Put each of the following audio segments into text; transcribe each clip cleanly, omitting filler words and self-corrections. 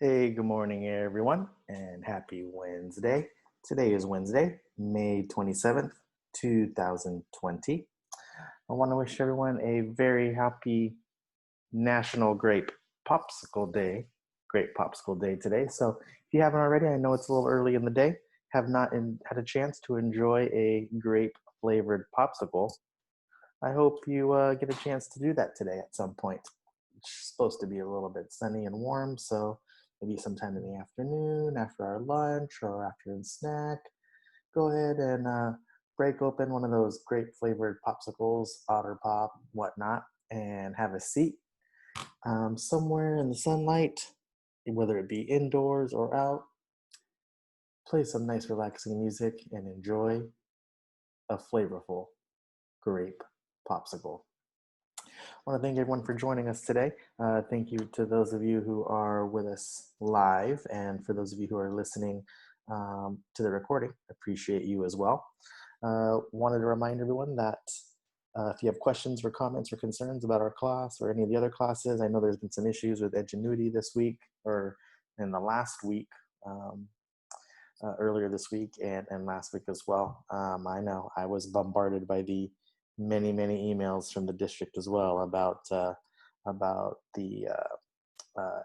Hey, good morning, everyone, and happy Wednesday. Today is Wednesday, May 27th, 2020. I want to wish everyone a very happy National Grape Popsicle Day. Great Popsicle Day today. So, if you haven't already, I know it's a little early in the day, have not had a chance to enjoy a grape flavored popsicle, I hope you get a chance to do that today at some point. It's supposed to be a little bit sunny and warm, so maybe sometime in the afternoon, after our lunch or afternoon snack, go ahead and break open one of those grape flavored popsicles, Otter Pop, whatnot, and have a seat somewhere in the sunlight, whether it be indoors or out. Play some nice, relaxing music and enjoy a flavorful grape popsicle. I want to thank everyone for joining us today. Thank you to those of you who are with us live, and for those of you who are listening to the recording, appreciate you as well. Wanted to remind everyone that if you have questions or comments or concerns about our class or any of the other classes, I know there's been some issues with Edgenuity this week or in the last week, earlier this week and last week as well. I know I was bombarded by the many emails from the district as well about the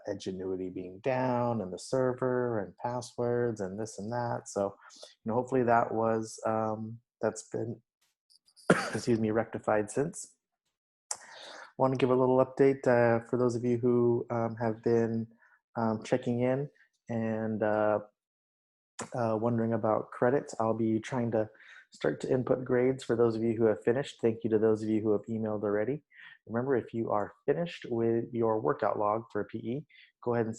Edgenuity being down and the server and passwords and this and that. So, hopefully that was that's been excuse me, rectified since. Want to give a little update for those of you who have been checking in and wondering about credits. I'll be trying to start to input grades for those of you who have finished. Thank you to those of you who have emailed already. Remember, if you are finished with your workout log for PE, go ahead and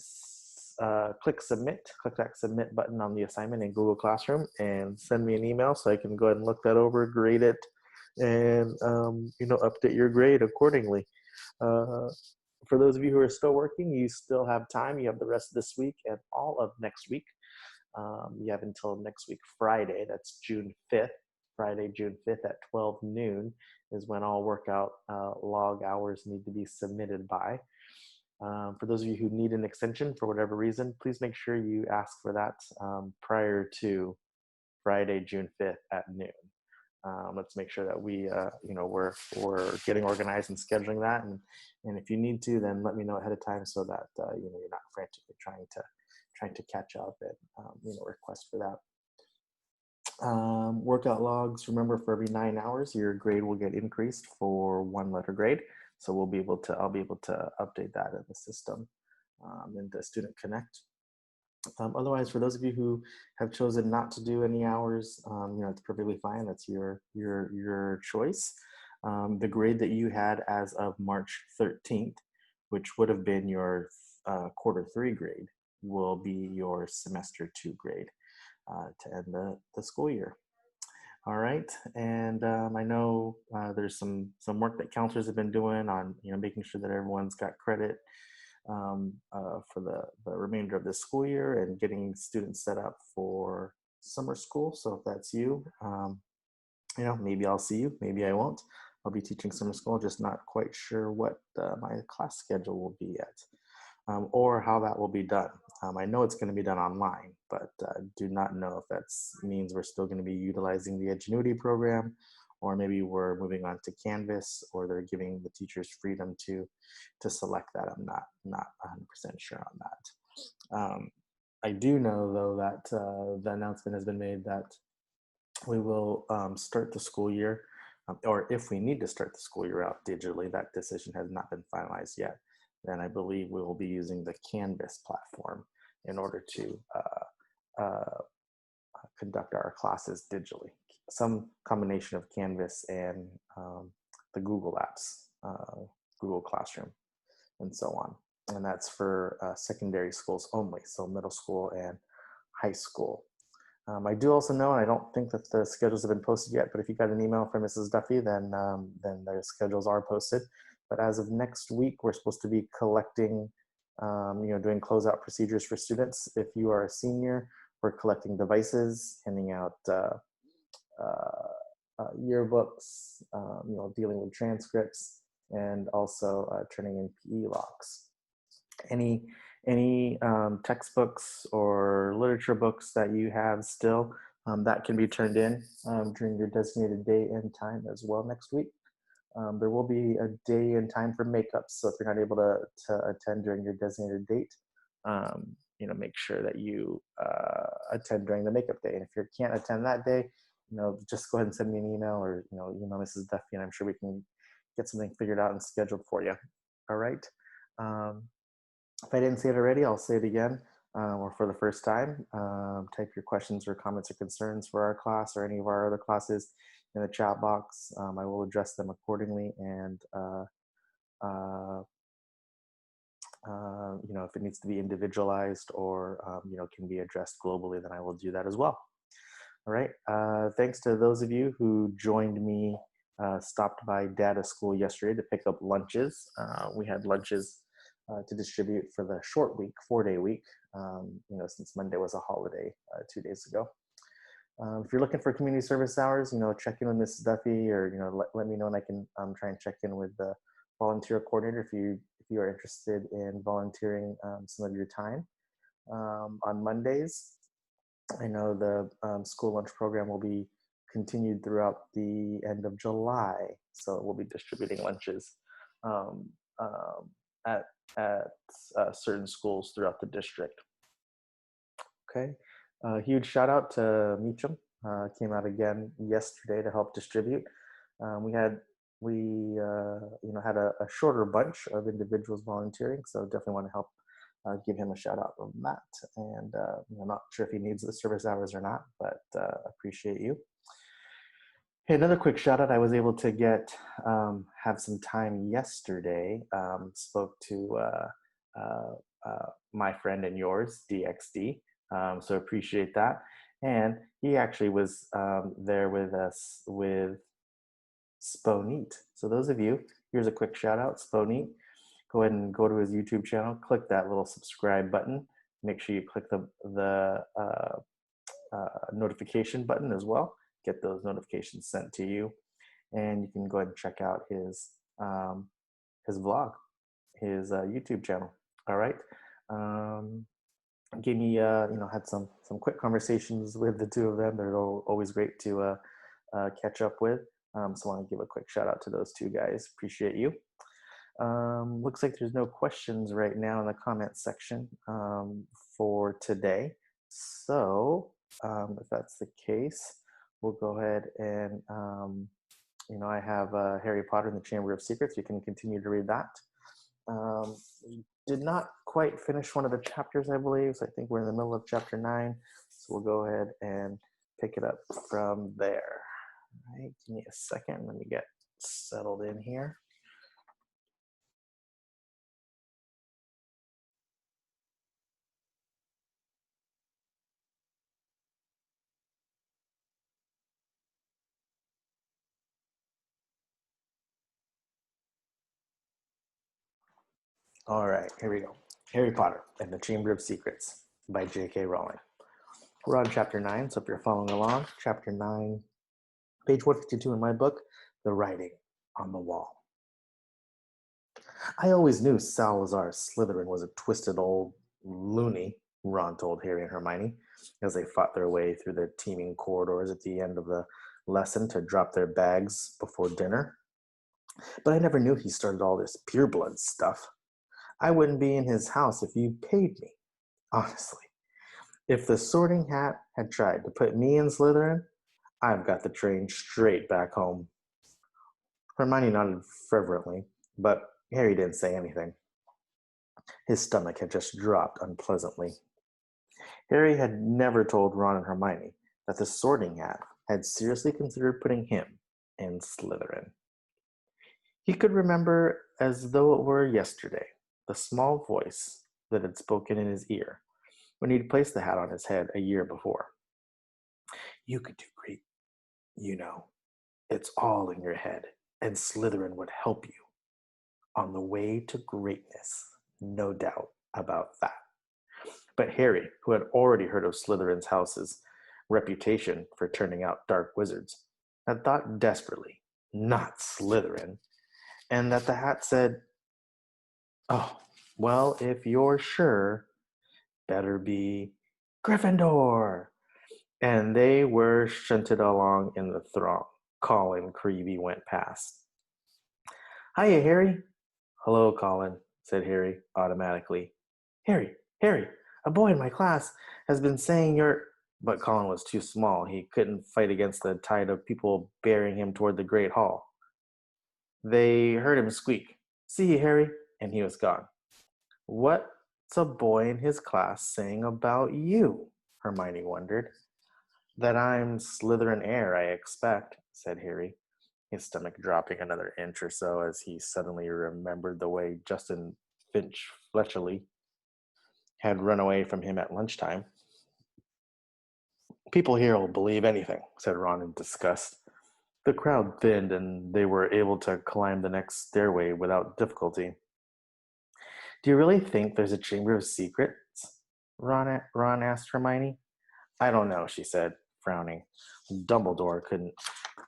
click submit. Click that submit button on the assignment in Google Classroom and send me an email so I can go ahead and look that over, grade it, and update your grade accordingly. For those of you who are still working, you still have time. You have the rest of this week and all of next week. You have until next week, Friday, that's June 5th. Friday, June 5th at 12 noon is when all workout log hours need to be submitted by. For those of you who need an extension for whatever reason, please make sure you ask for that prior to Friday, June 5th at noon. Let's make sure that we're getting organized and scheduling that. And if you need to, then let me know ahead of time so that you're not frantically trying to catch up and request for that. Workout logs. Remember, for every 9 hours, your grade will get increased for 1 letter grade. So I'll be able to update that in the system in the Student Connect. Otherwise, for those of you who have chosen not to do any hours, it's perfectly fine. That's your choice. The grade that you had as of March 13th, which would have been your quarter 3 grade, will be your semester 2 grade to end the school year. All right, and I know there's some work that counselors have been doing on making sure that everyone's got credit for the remainder of this school year and getting students set up for summer school. So if that's you, maybe I'll see you, maybe I won't. I'll be teaching summer school, just not quite sure what my class schedule will be yet, or how that will be done. I know it's going to be done online, but do not know if that means we're still going to be utilizing the Edgenuity program, or maybe we're moving on to Canvas, or they're giving the teachers freedom to select that. I'm not 100% sure on that. I do know, though, that the announcement has been made that we will start the school year, or if we need to start the school year out digitally, that decision has not been finalized yet. Then I believe we will be using the Canvas platform in order to conduct our classes digitally. Some combination of Canvas and the Google apps, Google Classroom, and so on. And that's for secondary schools only, so middle school and high school. I do also know, and I don't think that the schedules have been posted yet, but if you got an email from Mrs. Duffy, then their schedules are posted. But as of next week, we're supposed to be collecting, doing closeout procedures for students. If you are a senior, we're collecting devices, handing out yearbooks, dealing with transcripts, and also turning in PE logs. Any Any textbooks or literature books that you have still, that can be turned in during your designated day and time as well next week. There will be a day and time for makeup, so if you're not able to attend during your designated date, make sure that you attend during the makeup day. And if you can't attend that day, just go ahead and send me an email, or email Mrs. Duffy, and I'm sure we can get something figured out and scheduled for you. All right. If I didn't say it already, I'll say it again, or for the first time. Type your questions or comments or concerns for our class or any of our other classes in the chat box. I will address them accordingly, and if it needs to be individualized or can be addressed globally, then I will do that as well. All right. Thanks to those of you who joined me, stopped by Data School yesterday to pick up lunches. We had lunches to distribute for the short week, 4-day week, since Monday was a holiday 2 days ago. If you're looking for community service hours, check in with Mrs. Duffy, or let me know, and I can try and check in with the volunteer coordinator if you are interested in volunteering some of your time. On Mondays, I know the school lunch program will be continued throughout the end of July, so we'll be distributing lunches at certain schools throughout the district. Okay, huge shout out to Meacham. Came out again yesterday to help distribute. We had a shorter bunch of individuals volunteering, so definitely want to help give him a shout out on that. And I'm not sure if he needs the service hours or not, but appreciate you. Hey, another quick shout out. I was able to have some time yesterday. Spoke to my friend and yours, DXD. So appreciate that. And he actually was there with us with Sponeat. So those of you, here's a quick shout out, Sponeat. Go ahead and go to his YouTube channel, click that little subscribe button. Make sure you click the notification button as well. Get those notifications sent to you. And you can go ahead and check out his vlog, his YouTube channel. All right. Gave me, had some quick conversations with the two of them. They're always great to catch up with. So I want to give a quick shout out to those two guys. Appreciate you. Looks like there's no questions right now in the comment section for today. So if that's the case, we'll go ahead and, I have Harry Potter and the Chamber of Secrets. You can continue to read that. Did not quite finish one of the chapters, I believe. So I think we're in the middle of chapter 9. So we'll go ahead and pick it up from there. All right, give me a second. Let me get settled in here. All right, here we go. Harry Potter and the Chamber of Secrets by J.K. Rowling. We're on chapter 9, so if you're following along, chapter 9, page 152 in my book, The Writing on the Wall. I always knew Salazar Slytherin was a twisted old loony, Ron told Harry and Hermione, as they fought their way through the teeming corridors at the end of the lesson to drop their bags before dinner. But I never knew he started all this pureblood stuff. I wouldn't be in his house if you paid me, honestly. If the Sorting Hat had tried to put me in Slytherin, I've got the train straight back home. Hermione nodded fervently, but Harry didn't say anything. His stomach had just dropped unpleasantly. Harry had never told Ron and Hermione that the Sorting Hat had seriously considered putting him in Slytherin. He could remember as though it were yesterday the small voice that had spoken in his ear when he'd placed the hat on his head a year before. You could do great, It's all in your head, and Slytherin would help you on the way to greatness, no doubt about that. But Harry, who had already heard of Slytherin's house's reputation for turning out dark wizards, had thought desperately, not Slytherin, and that the hat said, "Oh, Well, if you're sure, better be Gryffindor. And they were shunted along in the throng. Colin Creevy went past. Hiya, Harry. Hello, Colin, said Harry automatically. Harry, a boy in my class has been saying you're. But Colin was too small. He couldn't fight against the tide of people bearing him toward the great hall. They heard him squeak, See you, Harry, and he was gone. What's a boy in his class saying about you? Hermione wondered. That I'm Slytherin heir, I expect, said Harry, his stomach dropping another inch or so as he suddenly remembered the way Justin Finch Fletcherly had run away from him at lunchtime. People here will believe anything, said Ron in disgust. The crowd thinned and they were able to climb the next stairway without difficulty. Do you really think there's a chamber of secrets? Ron asked Hermione. I don't know, she said, frowning. Dumbledore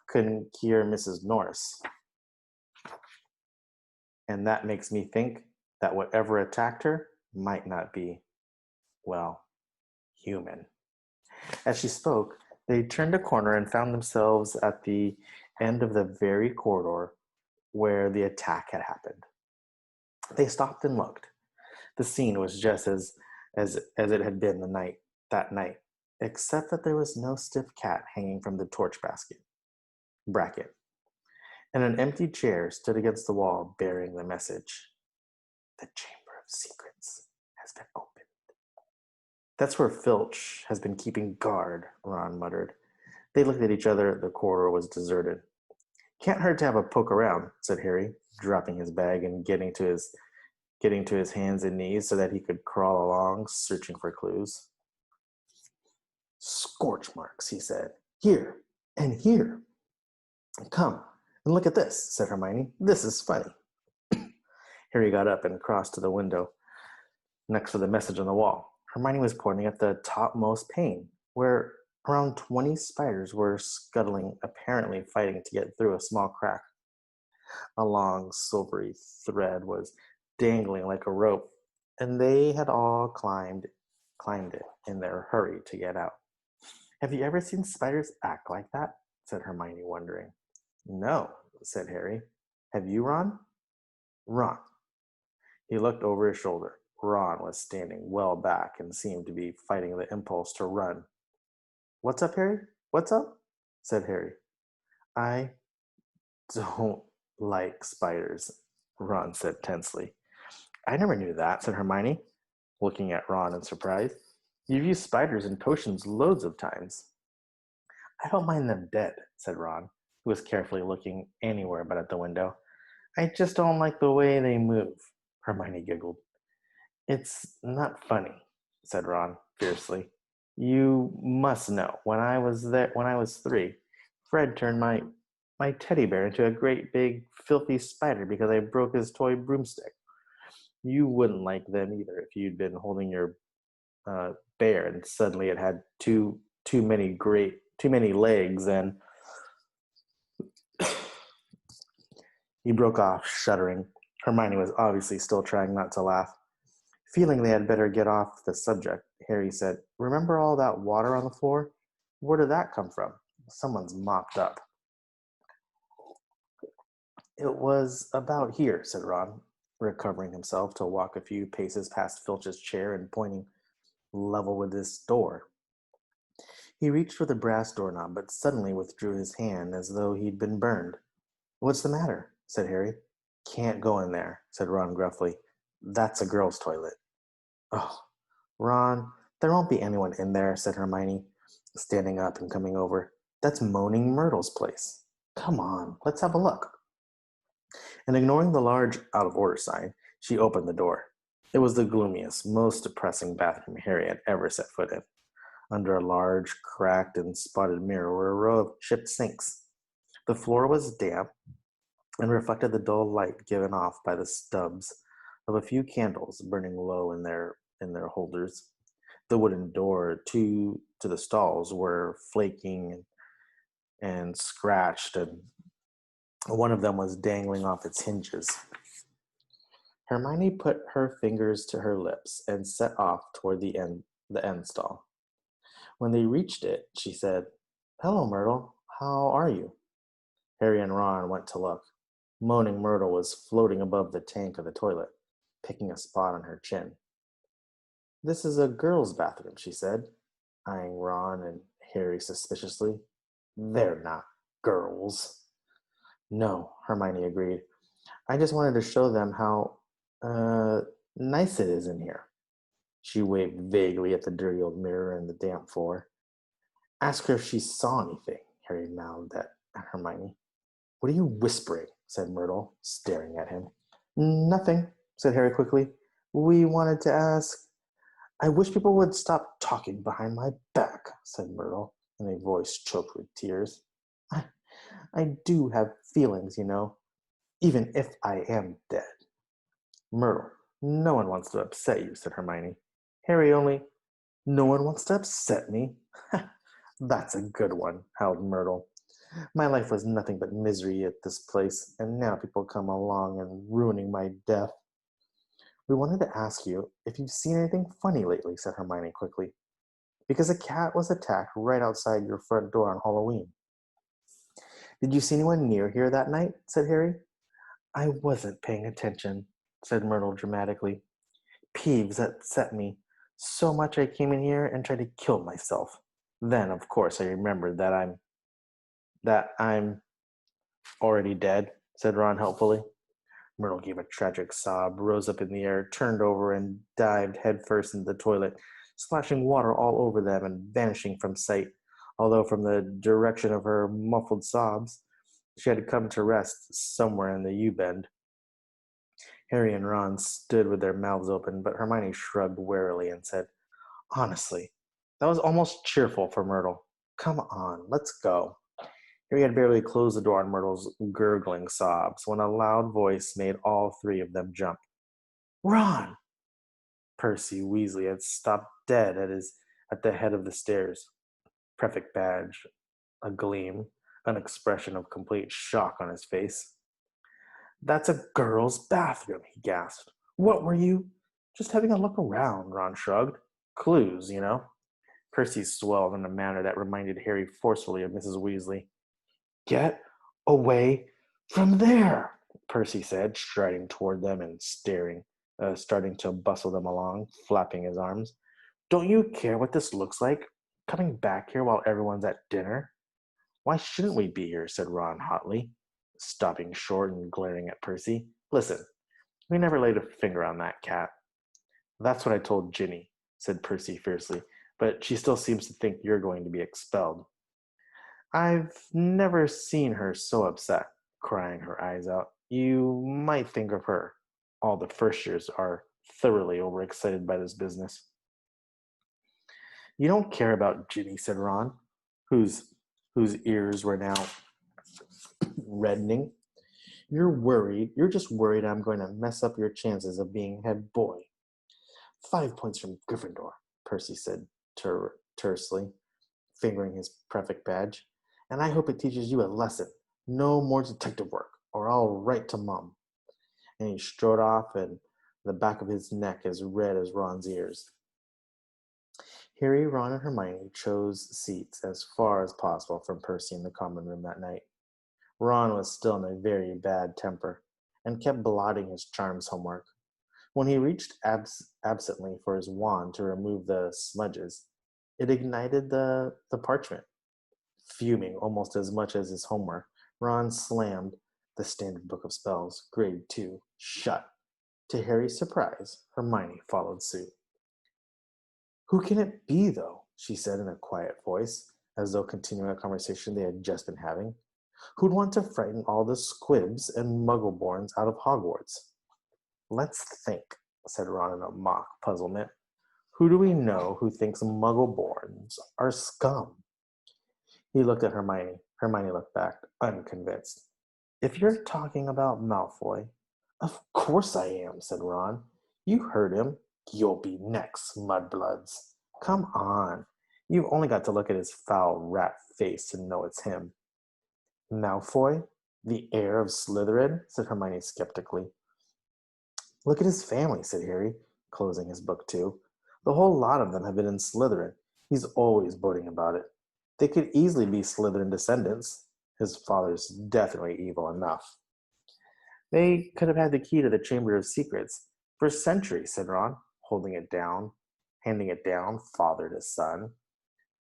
couldn't cure Mrs. Norris. And that makes me think that whatever attacked her might not be, well, human. As she spoke, they turned a corner and found themselves at the end of the very corridor where the attack had happened. They stopped and looked. The scene was just as it had been that night, except that there was no stiff cat hanging from the torch bracket, and an empty chair stood against the wall bearing the message. The Chamber of Secrets has been opened. That's where Filch has been keeping guard, Ron muttered. They looked at each other. The corridor was deserted. Can't hurt to have a poke around, said Harry, dropping his bag and getting to his hands and knees so that he could crawl along, searching for clues. Scorch marks, he said. Here and here. Come and look at this, said Hermione. This is funny. Harry got up and crossed to the window next to the message on the wall. Hermione was pointing at the topmost pane, where around 20 spiders were scuttling, apparently fighting to get through a small crack. A long, silvery thread was dangling like a rope, and they had all climbed it in their hurry to get out. Have you ever seen spiders act like that? Said Hermione, wondering. No, said Harry. Have you, Ron? Ron. He looked over his shoulder. Ron was standing well back and seemed to be fighting the impulse to run. What's up, Harry? What's up? Said Harry. I don't like spiders, Ron said tensely. I never knew that, said Hermione, looking at Ron in surprise. You've used spiders in potions loads of times. I don't mind them dead, said Ron, who was carefully looking anywhere but at the window. I just don't like the way they move, Hermione giggled. It's not funny, said Ron fiercely. You must know, when I was 3, Fred turned my teddy bear into a great big filthy spider because I broke his toy broomstick. You wouldn't like them either if you'd been holding your bear and suddenly it had too many legs and he broke off, shuddering. Hermione was obviously still trying not to laugh. Feeling they had better get off the subject, Harry said, Remember all that water on the floor? Where did that come from? Someone's mopped up. It was about here, said Ron, recovering himself to walk a few paces past Filch's chair and pointing level with this door. He reached for the brass doorknob, but suddenly withdrew his hand as though he'd been burned. What's the matter? Said Harry. Can't go in there, said Ron gruffly. That's a girl's toilet. Oh, Ron, there won't be anyone in there, said Hermione, standing up and coming over. That's Moaning Myrtle's place. Come on, let's have a look. And ignoring the large out of order sign, she opened the door. It was the gloomiest, most depressing bathroom Harry had ever set foot in. Under a large, cracked, and spotted mirror were a row of chipped sinks. The floor was damp and reflected the dull light given off by the stubs of a few candles burning low in their holders. The wooden door to the stalls were flaking and scratched, and one of them was dangling off its hinges. Hermione put her fingers to her lips and set off toward the end stall. When they reached it, she said, "Hello, Myrtle. How are you?" Harry and Ron went to look. Moaning Myrtle was floating above the tank of the toilet, picking a spot on her chin. "This is a girl's bathroom," she said, eyeing Ron and Harry suspiciously. "They're not girls." "No," Hermione agreed. "I just wanted to show them how, uh, nice it is in here." She waved vaguely at the dirty old mirror and the damp floor. "Ask her if she saw anything," Harry mouthed at Hermione. "What are you whispering?" said Myrtle, staring at him. "Nothing," said Harry quickly. "We wanted to ask—" "I wish people would stop talking behind my back," said Myrtle, in a voice choked with tears. I, I do have feelings, even if I am dead." "Myrtle, no one wants to upset you," said Hermione. Harry only— "No one wants to upset me? That's a good one," howled Myrtle. "My life was nothing but misery at this place, and now people come along and ruining my death." "We wanted to ask you if you've seen anything funny lately," said Hermione quickly, "because a cat was attacked right outside your front door on Halloween." "Did you see anyone near here that night?" said Harry. "I wasn't paying attention," said Myrtle dramatically. "Peeves upset me so much I came in here and tried to kill myself. Then, of course, I remembered that I'm already dead," said Ron helpfully. Myrtle gave a tragic sob, rose up in the air, turned over, and dived headfirst into the toilet, splashing water all over them and vanishing from sight, although from the direction of her muffled sobs, she had come to rest somewhere in the U-bend. Harry and Ron stood with their mouths open, but Hermione shrugged wearily and said, "Honestly, that was almost cheerful for Myrtle. Come on, let's go." Harry had barely closed the door on Myrtle's gurgling sobs when a loud voice made all three of them jump. "Ron!" Percy Weasley had stopped dead at the head of the stairs, prefect badge agleam, an expression of complete shock on his face. "That's a girl's bathroom," he gasped. "What were you—" "Just having a look around," Ron shrugged. "Clues. Percy swelled in a manner that reminded Harry forcefully of Mrs. Weasley. "Get away from there," Percy said, striding toward them and starting to bustle them along, flapping his arms. "Don't you care what this looks like? Coming back here while everyone's at dinner?" "Why shouldn't we be here?" said Ron hotly, stopping short and glaring at Percy. "Listen, we never laid a finger on that cat." "That's what I told Ginny," said Percy fiercely, "but she still seems to think you're going to be expelled." "I've never seen her so upset, crying her eyes out. You might think of her. All the first years are thoroughly overexcited by this business." "You don't care about Ginny," said Ron, whose ears were now reddening. You're just worried I'm going to mess up your chances of being head boy." "5 points from Gryffindor," Percy said tersely, fingering his prefect badge. "And I hope it teaches you a lesson. No more detective work, or I'll write to Mom." And he strode off, and the back of his neck as red as Ron's ears. Harry, Ron, and Hermione chose seats as far as possible from Percy in the common room that night. Ron was still in a very bad temper, and kept blotting his charms homework. When he reached absently for his wand to remove the smudges, it ignited the parchment. Fuming almost as much as his homework, Ron slammed the Standard Book of Spells, Grade 2, shut. To Harry's surprise, Hermione followed suit. "Who can it be, though?" she said in a quiet voice, as though continuing a conversation they had just been having. "Who'd want to frighten all the squibs and muggleborns out of Hogwarts?" "Let's think," said Ron in a mock puzzlement. "Who do we know who thinks muggleborns are scum?" He looked at Hermione. Hermione looked back, unconvinced. "If you're talking about Malfoy—" "Of course I am," said Ron. "You heard him. You'll be next, mudbloods. Come on. You've only got to look at his foul rat face to know it's him." "Malfoy? The heir of Slytherin?" said Hermione skeptically. Look at his family, said Harry, closing his book too. The whole lot of them have been in Slytherin. He's always boasting about it. They could easily be Slytherin descendants. His father's definitely evil enough. They could have had the key to the Chamber of Secrets for centuries, said Ron, holding it down, handing it down, father to son.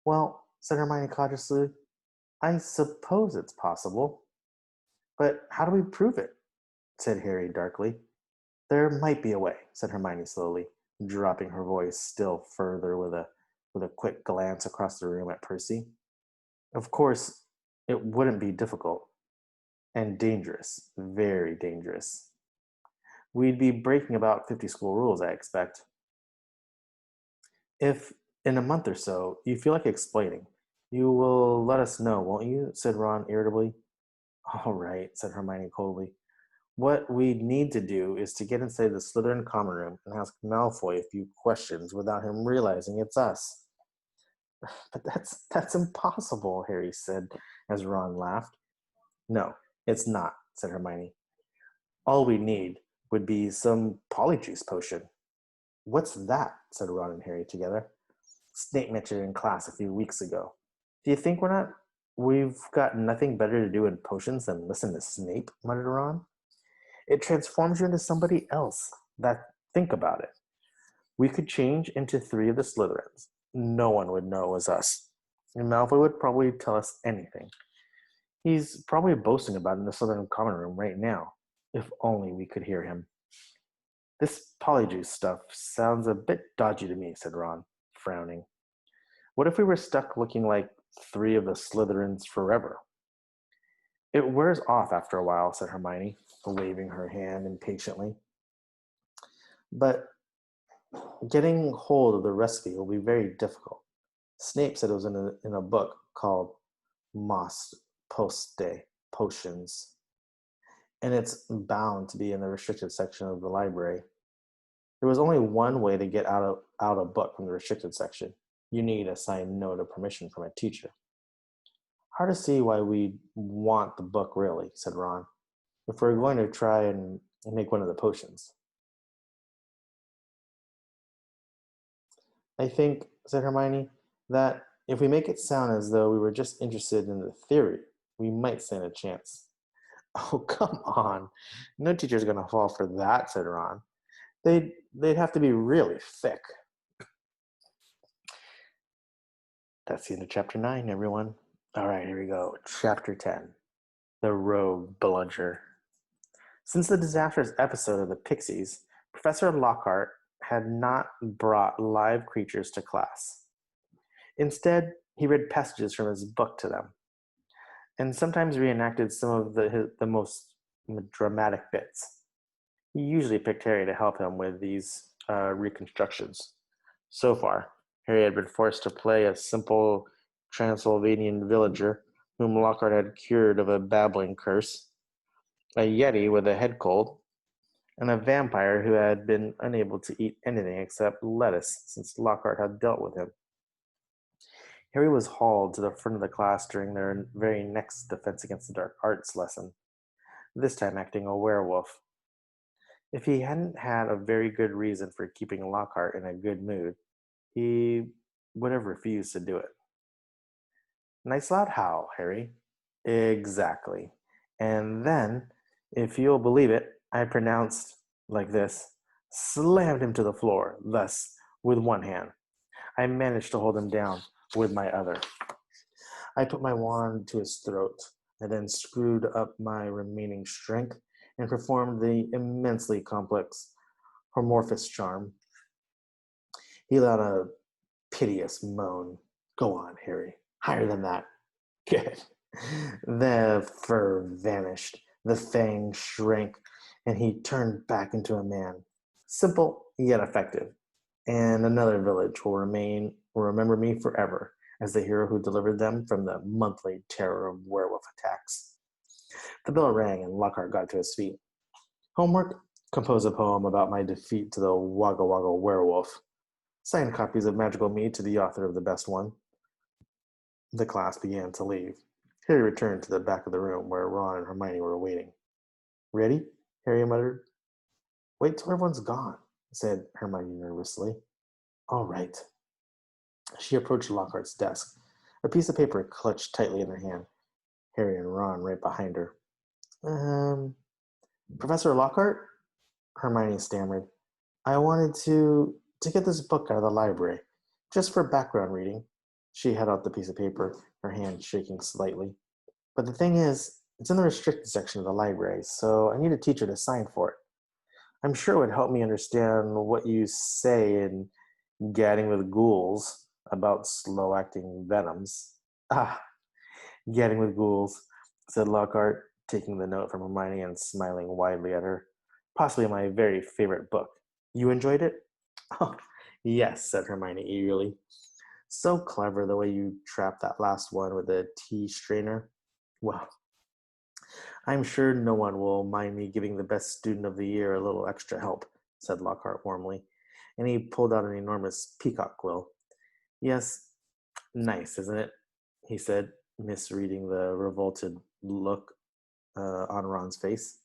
Well, said Hermione cautiously, I suppose it's possible. But how do we prove it? Said Harry darkly. There might be a way, said Hermione slowly, dropping her voice still further with a quick glance across the room at Percy. Of course, it wouldn't be difficult and dangerous, very dangerous. We'd be breaking about 50 school rules, I expect. If in a month or so you feel like explaining, you will let us know, won't you? Said Ron irritably. All right, said Hermione coldly. What we need to do is to get inside the Slytherin common room and ask Malfoy a few questions without him realizing it's us. But that's impossible, Harry said as Ron laughed. No, it's not, said Hermione. All we need would be some polyjuice potion. What's that? Said Ron and Harry together. Snape mentioned it in class a few weeks ago. Do you think we've got nothing better to do in potions than listen to Snape? Muttered Ron. It transforms you into somebody else. Think about it. We could change into three of the Slytherins. No one would know it was us. And Malfoy would probably tell us anything. He's probably boasting about it in the Slytherin common room right now. If only we could hear him. This polyjuice stuff sounds a bit dodgy to me, said Ron, frowning. What if we were stuck looking like three of the Slytherins forever? It wears off after a while, said Hermione, waving her hand impatiently. But getting hold of the recipe will be very difficult. Snape said it was in a book called Mos Poste Potions, and it's bound to be in the restricted section of the library. There was only one way to get out a book from the restricted section. You need a signed note of permission from a teacher. Hard to see why we want the book, really, said Ron, if we're going to try and make one of the potions. I think, said Hermione, that if we make it sound as though we were just interested in the theory, we might stand a chance. Oh, come on. No teacher's going to fall for that, said Ron. They'd have to be really thick. That's the end of chapter 9, everyone. All right, here we go. Chapter 10. The Rogue Bludger. Since the disastrous episode of the Pixies, Professor Lockhart had not brought live creatures to class. Instead, he read passages from his book to them, and sometimes reenacted some of the most dramatic bits. He usually picked Harry to help him with these reconstructions. So far, Harry had been forced to play a simple Transylvanian villager whom Lockhart had cured of a babbling curse, a yeti with a head cold, and a vampire who had been unable to eat anything except lettuce since Lockhart had dealt with him. Harry was hauled to the front of the class during their very next Defense Against the Dark Arts lesson, this time acting a werewolf. If he hadn't had a very good reason for keeping Lockhart in a good mood, he would have refused to do it. Nice loud howl, Harry. Exactly. And then, if you'll believe it, I pronounced like this, slammed him to the floor, thus, with one hand. I managed to hold him down with my other. I put my wand to his throat. I then screwed up my remaining strength and performed the immensely complex Hormorphus charm. He let out a piteous moan. Go on, Harry. Higher than that. Good. The fur vanished. The fang shrank, and he turned back into a man. Simple yet effective. And another village will remember me forever as the hero who delivered them from the monthly terror of werewolf attacks. The bell rang and Lockhart got to his feet. Homework? Compose a poem about my defeat to the Wagga Wagga werewolf. Signed copies of Magical Mead to the author of the best one. The class began to leave. Harry returned to the back of the room where Ron and Hermione were waiting. Ready? Harry muttered. Wait till everyone's gone, said Hermione nervously. All right. She approached Lockhart's desk, a piece of paper clutched tightly in her hand, Harry and Ron right behind her. Um, Professor Lockhart? Hermione stammered. I wanted to get this book out of the library, just for background reading. She held out the piece of paper, her hand shaking slightly. But the thing is, it's in the restricted section of the library, so I need a teacher to sign for it. I'm sure it would help me understand what you say in Gadding with Ghouls about slow acting venoms. Ah, Gadding with Ghouls, said Lockhart, taking the note from Hermione and smiling widely at her. Possibly my very favorite book. You enjoyed it? Oh, yes, said Hermione eagerly. So clever the way you trapped that last one with a tea strainer. Well, I'm sure no one will mind me giving the best student of the year a little extra help, said Lockhart warmly, and he pulled out an enormous peacock quill. Yes, nice, isn't it? He said, misreading the revolted look on Ron's face.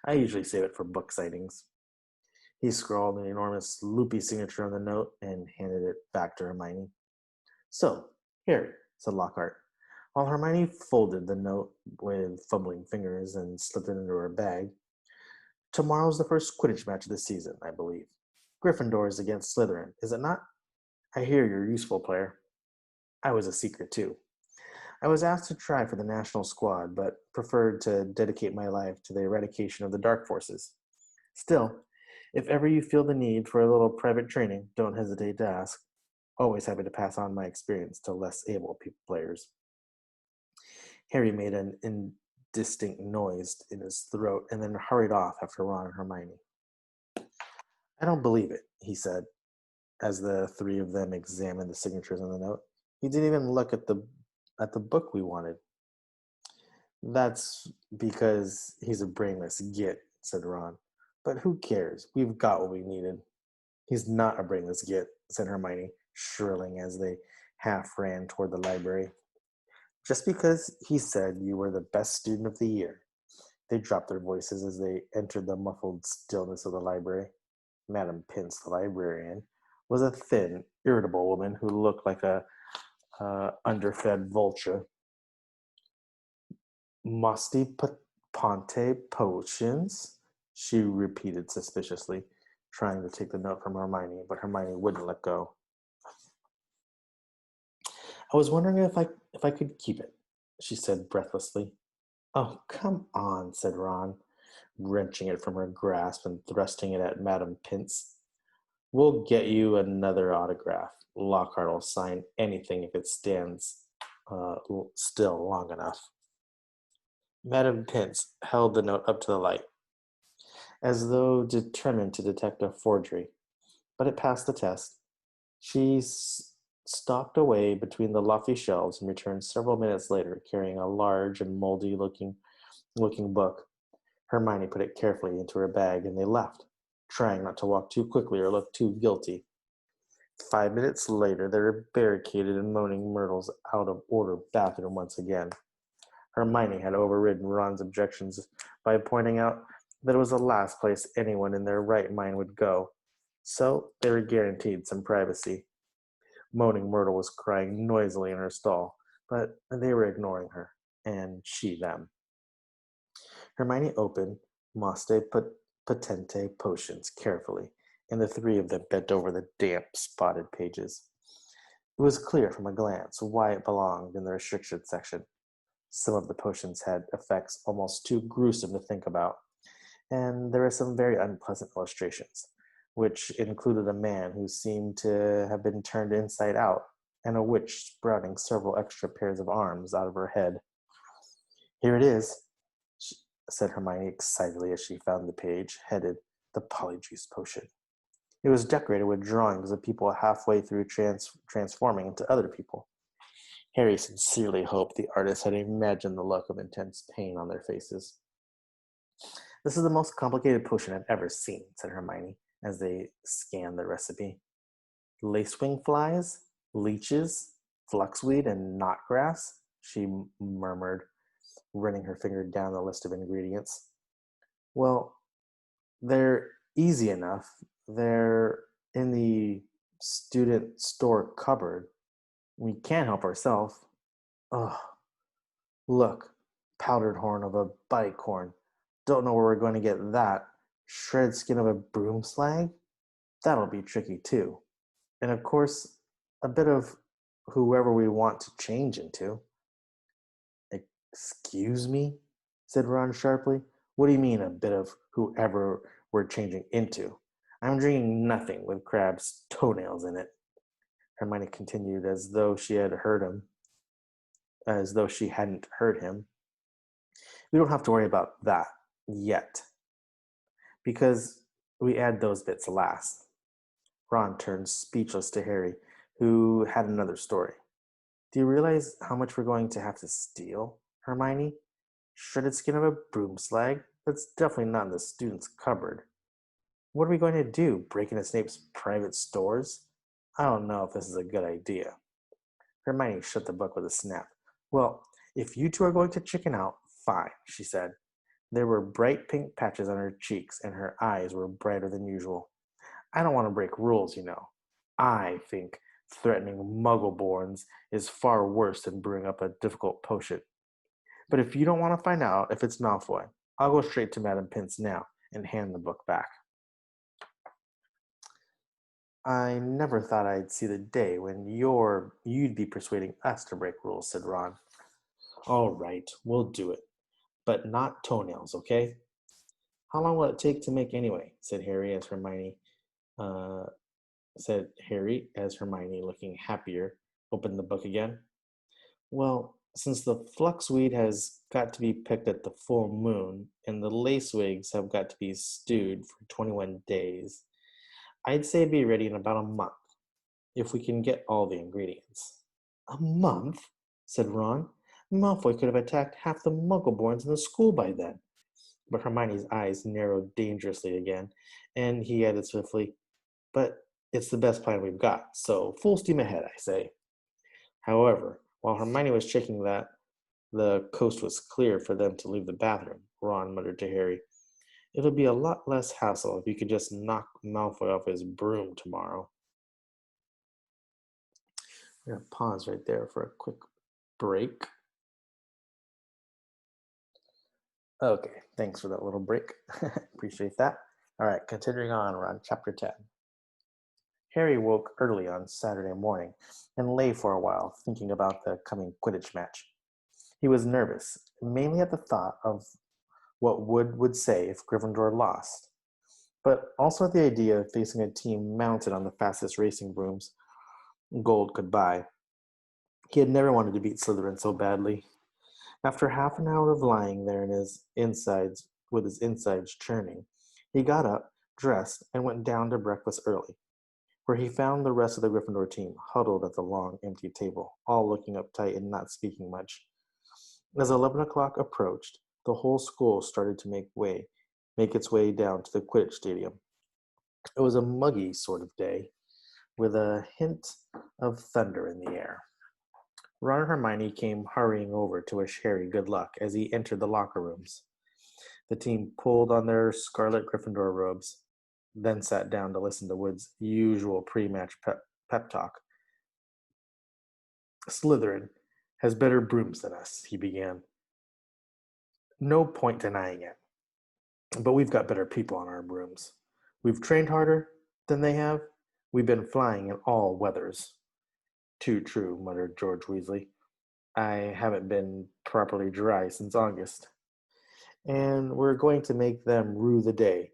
I usually save it for book sightings. He scrawled an enormous loopy signature on the note and handed it back to Hermione. So, here, said Lockhart, while Hermione folded the note with fumbling fingers and slipped it into her bag. Tomorrow's the first Quidditch match of the season, I believe. Gryffindor is against Slytherin, is it not? I hear you're a useful player. I was a seeker, too. I was asked to try for the national squad, but preferred to dedicate my life to the eradication of the dark forces. Still, if ever you feel the need for a little private training, don't hesitate to ask. Always happy to pass on my experience to less able players. Harry made an indistinct noise in his throat and then hurried off after Ron and Hermione. I don't believe it, he said, as the three of them examined the signatures on the note. He didn't even look at the book we wanted. That's because he's a brainless git, said Ron. But who cares? We've got what we needed. He's not a brainless git, said Hermione, shrilling as they half ran toward the library. Just because he said you were the best student of the year. They dropped their voices as they entered the muffled stillness of the library. Madame Pince, the librarian, was a thin, irritable woman who looked like a underfed vulture. Musty Ponte potions? She repeated suspiciously, trying to take the note from Hermione, but Hermione wouldn't let go. I was wondering if I could keep it, she said breathlessly. Oh, come on, said Ron, wrenching it from her grasp and thrusting it at Madame Pince. We'll get you another autograph. Lockhart will sign anything if it stands still long enough. Madame Pince held the note up to the light, as though determined to detect a forgery, but it passed the test. She stalked away between the lofty shelves and returned several minutes later, carrying a large and moldy looking book. Hermione put it carefully into her bag, and they left, trying not to walk too quickly or look too guilty. 5 minutes later, they were barricaded in Moaning Myrtle's out-of-order bathroom once again. Hermione had overridden Ron's objections by pointing out that it was the last place anyone in their right mind would go, so they were guaranteed some privacy. Moaning Myrtle was crying noisily in her stall, but they were ignoring her, and she them. Hermione opened Moste Potente potions carefully, and the three of them bent over the damp, spotted pages. It was clear from a glance why it belonged in the restricted section. Some of the potions had effects almost too gruesome to think about, and there were some very unpleasant illustrations, which included a man who seemed to have been turned inside out, and a witch sprouting several extra pairs of arms out of her head. Here it is, said Hermione excitedly as she found the page headed The Polyjuice Potion. It was decorated with drawings of people halfway through transforming into other people. Harry sincerely hoped the artist had imagined the look of intense pain on their faces. This is the most complicated potion I've ever seen, said Hermione as they scanned the recipe. Lacewing flies, leeches, fluxweed, and knotgrass, she murmured, running her finger down the list of ingredients. Well, they're Easy enough. They're in the student store cupboard. We can't help ourselves. Ugh, look, powdered horn of a bicorn. Don't know where we're going to get that. Shredded skin of a broom slag? That'll be tricky too. And of course, a bit of whoever we want to change into. Excuse me? Said Ron sharply. What do you mean, a bit of whoever we're changing into? I'm drinking nothing with Crab's toenails in it. Hermione continued as though she hadn't heard him. We don't have to worry about that yet, because we add those bits last. Ron turned speechless to Harry, who had another story. Do you realize how much we're going to have to steal, Hermione? Shredded skin of a broom slag? That's definitely not in the student's cupboard. What are we going to do? Break into Snape's private stores? I don't know if this is a good idea. Hermione shut the book with a snap. Well, if you two are going to chicken out, fine, she said. There were bright pink patches on her cheeks, and her eyes were brighter than usual. I don't want to break rules, you know. I think threatening Muggleborns is far worse than brewing up a difficult potion. But if you don't want to find out if it's Malfoy, I'll go straight to Madame Pince now and hand the book back. I never thought I'd see the day when you'd be persuading us to break rules, said Ron. All right, we'll do it. But not toenails, okay? How long will it take to make anyway? Uh, said Harry as Hermione, looking happier, opened the book again. Well, since the fluxweed has got to be picked at the full moon, and the lacewigs have got to be stewed for 21 days, I'd say be ready in about a month, if we can get all the ingredients. A month? Said Ron. Malfoy could have attacked half the Muggleborns in the school by then. But Hermione's eyes narrowed dangerously again, and he added swiftly, but it's the best plan we've got, so full steam ahead, I say. However, while Hermione was checking that the coast was clear for them to leave the bathroom, Ron muttered to Harry, it'll be a lot less hassle if you could just knock Malfoy off his broom tomorrow. I'm going to pause right there for a quick break. Okay, thanks for that little break. Appreciate that. All right, continuing on, we're on chapter 10. Harry woke early on Saturday morning and lay for a while thinking about the coming Quidditch match. He was nervous, mainly at the thought of what Wood would say if Gryffindor lost, but also at the idea of facing a team mounted on the fastest racing brooms gold could buy. He had never wanted to beat Slytherin so badly. After half an hour of lying there in his insides, with his insides churning, he got up, dressed, and went down to breakfast early, where he found the rest of the Gryffindor team huddled at the long, empty table, all looking uptight and not speaking much. As 11 o'clock approached, the whole school started to make its way down to the Quidditch stadium. It was a muggy sort of day, with a hint of thunder in the air. Ron and Hermione came hurrying over to wish Harry good luck as he entered the locker rooms. The team pulled on their scarlet Gryffindor robes, then sat down to listen to Wood's usual pre-match pep talk. Slytherin has better brooms than us, he began. No point denying it. But we've got better people on our brooms. We've trained harder than they have. We've been flying in all weathers. Too true, muttered George Weasley. I haven't been properly dry since August. And we're going to make them rue the day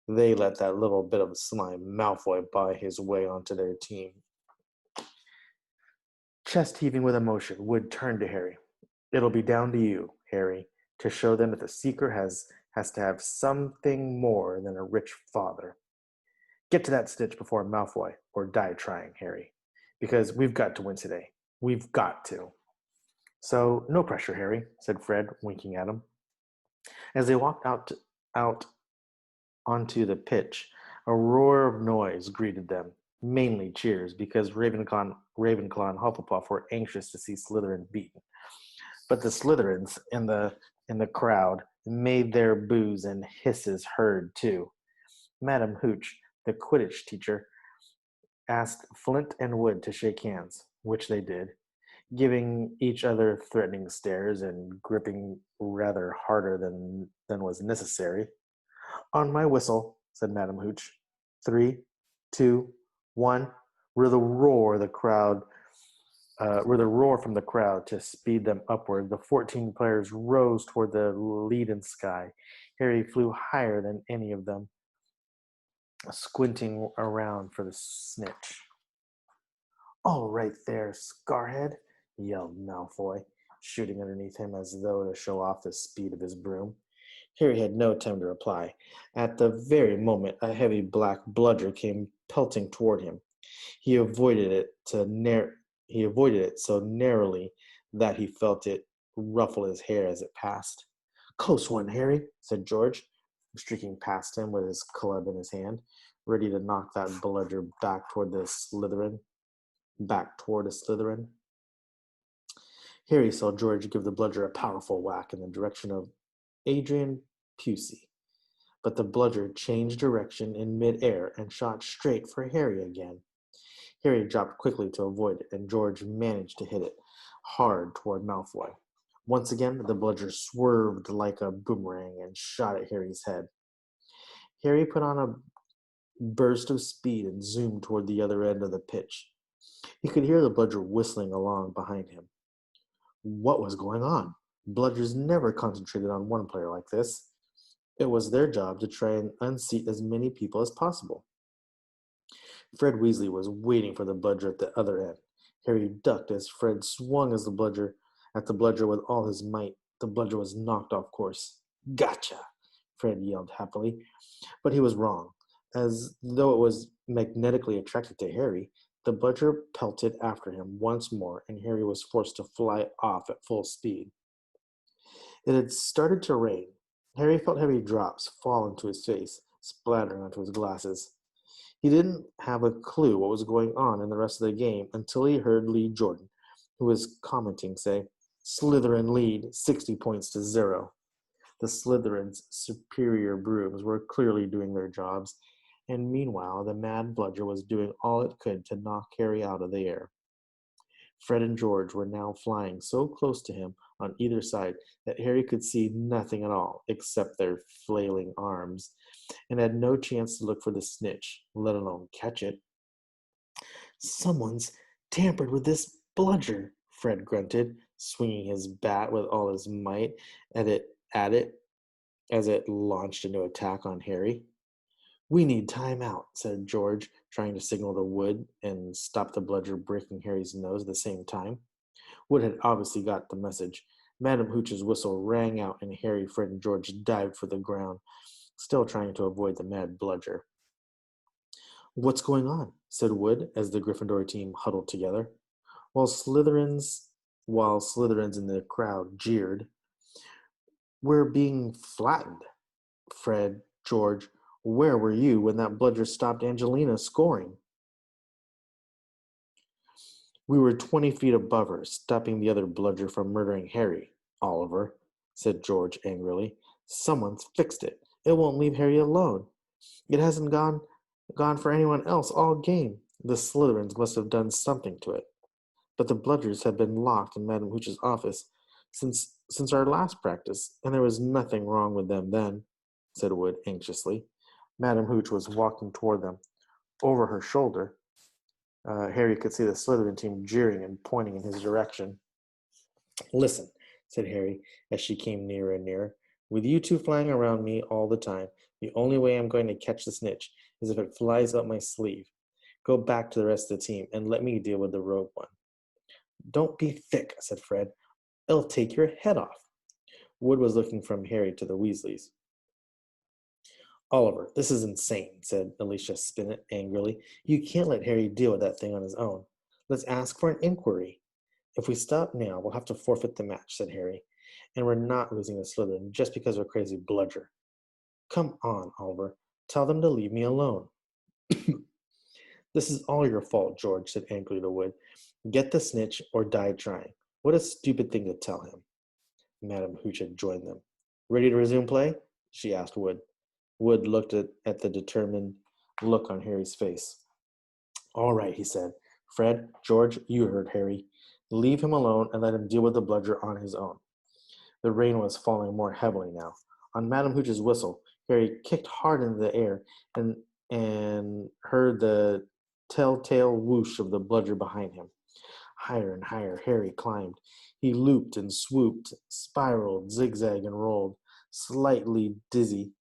they let that little bit of slime Malfoy buy his way onto their team. Chest heaving with emotion, Wood turned to Harry. It'll be down to you, Harry, to show them that the Seeker has to have something more than a rich father. Get to that stitch before Malfoy, or die trying, Harry. Because we've got to win today. We've got to. So, no pressure, Harry, said Fred, winking at him. As they walked out onto the pitch, a roar of noise greeted them, mainly cheers, because Ravenclaw and Hufflepuff were anxious to see Slytherin beaten. But the Slytherins in the crowd made their boos and hisses heard too. Madam Hooch, the Quidditch teacher, asked Flint and Wood to shake hands, which they did, giving each other threatening stares and gripping rather harder than was necessary. On my whistle, said Madam Hooch. 3, 2, 1. With a roar from the crowd to speed them upward, the 14 players rose toward the leaden sky. Harry flew higher than any of them, squinting around for the snitch. All right there, Scarhead, yelled Malfoy, shooting underneath him as though to show off the speed of his broom. Harry had no time to reply. At the very moment, a heavy black bludger came pelting toward him. He avoided it so narrowly that he felt it ruffle his hair as it passed. Close one, Harry, said George, streaking past him with his club in his hand, ready to knock that bludger back toward a Slytherin. Harry saw George give the bludger a powerful whack in the direction of Adrian Pusey, but the bludger changed direction in mid-air and shot straight for Harry again. Harry dropped quickly to avoid it, and George managed to hit it hard toward Malfoy. Once again, the bludger swerved like a boomerang and shot at Harry's head. Harry put on a burst of speed and zoomed toward the other end of the pitch. He could hear the bludger whistling along behind him. What was going on? Bludgers never concentrated on one player like this. It was their job to try and unseat as many people as possible. Fred Weasley was waiting for the bludger at the other end. Harry ducked as Fred swung at the bludger with all his might. The bludger was knocked off course. Gotcha! Fred yelled happily. But he was wrong. As though it was magnetically attracted to Harry, the bludger pelted after him once more, and Harry was forced to fly off at full speed. It had started to rain. Harry felt heavy drops fall into his face, splattering onto his glasses. He didn't have a clue what was going on in the rest of the game until he heard Lee Jordan, who was commenting, say, Slytherin lead 60 points to 0. The Slytherin's superior brooms were clearly doing their jobs, and meanwhile the mad bludger was doing all it could to knock Harry out of the air. Fred and George were now flying so close to him on either side that Harry could see nothing at all except their flailing arms, and had no chance to look for the snitch, let alone catch it. Someone's tampered with this bludger, Fred grunted, swinging his bat with all his might at it as it launched a new attack on Harry. We need time out, said George, trying to signal to Wood and stop the bludger breaking Harry's nose at the same time. Wood had obviously got the message. Madam Hooch's whistle rang out, and Harry, Fred, and George dived for the ground, still trying to avoid the mad bludger. What's going on? Said Wood as the Gryffindor team huddled together. While Slytherins in the crowd jeered, we're being flattened. Fred, George, where were you when that bludger stopped Angelina scoring? We were 20 feet above her, stopping the other bludger from murdering Harry, Oliver, said George angrily. Someone's fixed it. It won't leave Harry alone. It hasn't gone for anyone else all game. The Slytherins must have done something to it. But the bludgers have been locked in Madam Hooch's office since our last practice, and there was nothing wrong with them then, said Wood anxiously. Madam Hooch was walking toward them. Over her shoulder, Harry could see the Slytherin team jeering and pointing in his direction. Listen, said Harry as she came nearer and nearer. With you two flying around me all the time, the only way I'm going to catch the snitch is if it flies up my sleeve. Go back to the rest of the team and let me deal with the rogue one. Don't be thick, said Fred. It'll take your head off. Wood was looking from Harry to the Weasleys. Oliver, this is insane, said Alicia Spinnet angrily. You can't let Harry deal with that thing on his own. Let's ask for an inquiry. If we stop now, we'll have to forfeit the match, said Harry. And we're not losing to Slytherin just because of a crazy bludger. Come on, Oliver. Tell them to leave me alone. This is all your fault, George, said angrily to Wood. Get the snitch or die trying. What a stupid thing to tell him. Madam Hooch had joined them. Ready to resume play? She asked Wood. Wood looked at the determined look on Harry's face. All right, he said. Fred, George, you heard Harry. Leave him alone and let him deal with the bludger on his own. The rain was falling more heavily now. On Madam Hooch's whistle, Harry kicked hard into the air and heard the telltale whoosh of the bludger behind him. Higher and higher Harry climbed. He looped and swooped, spiraled, zigzagged, and rolled. Slightly dizzy,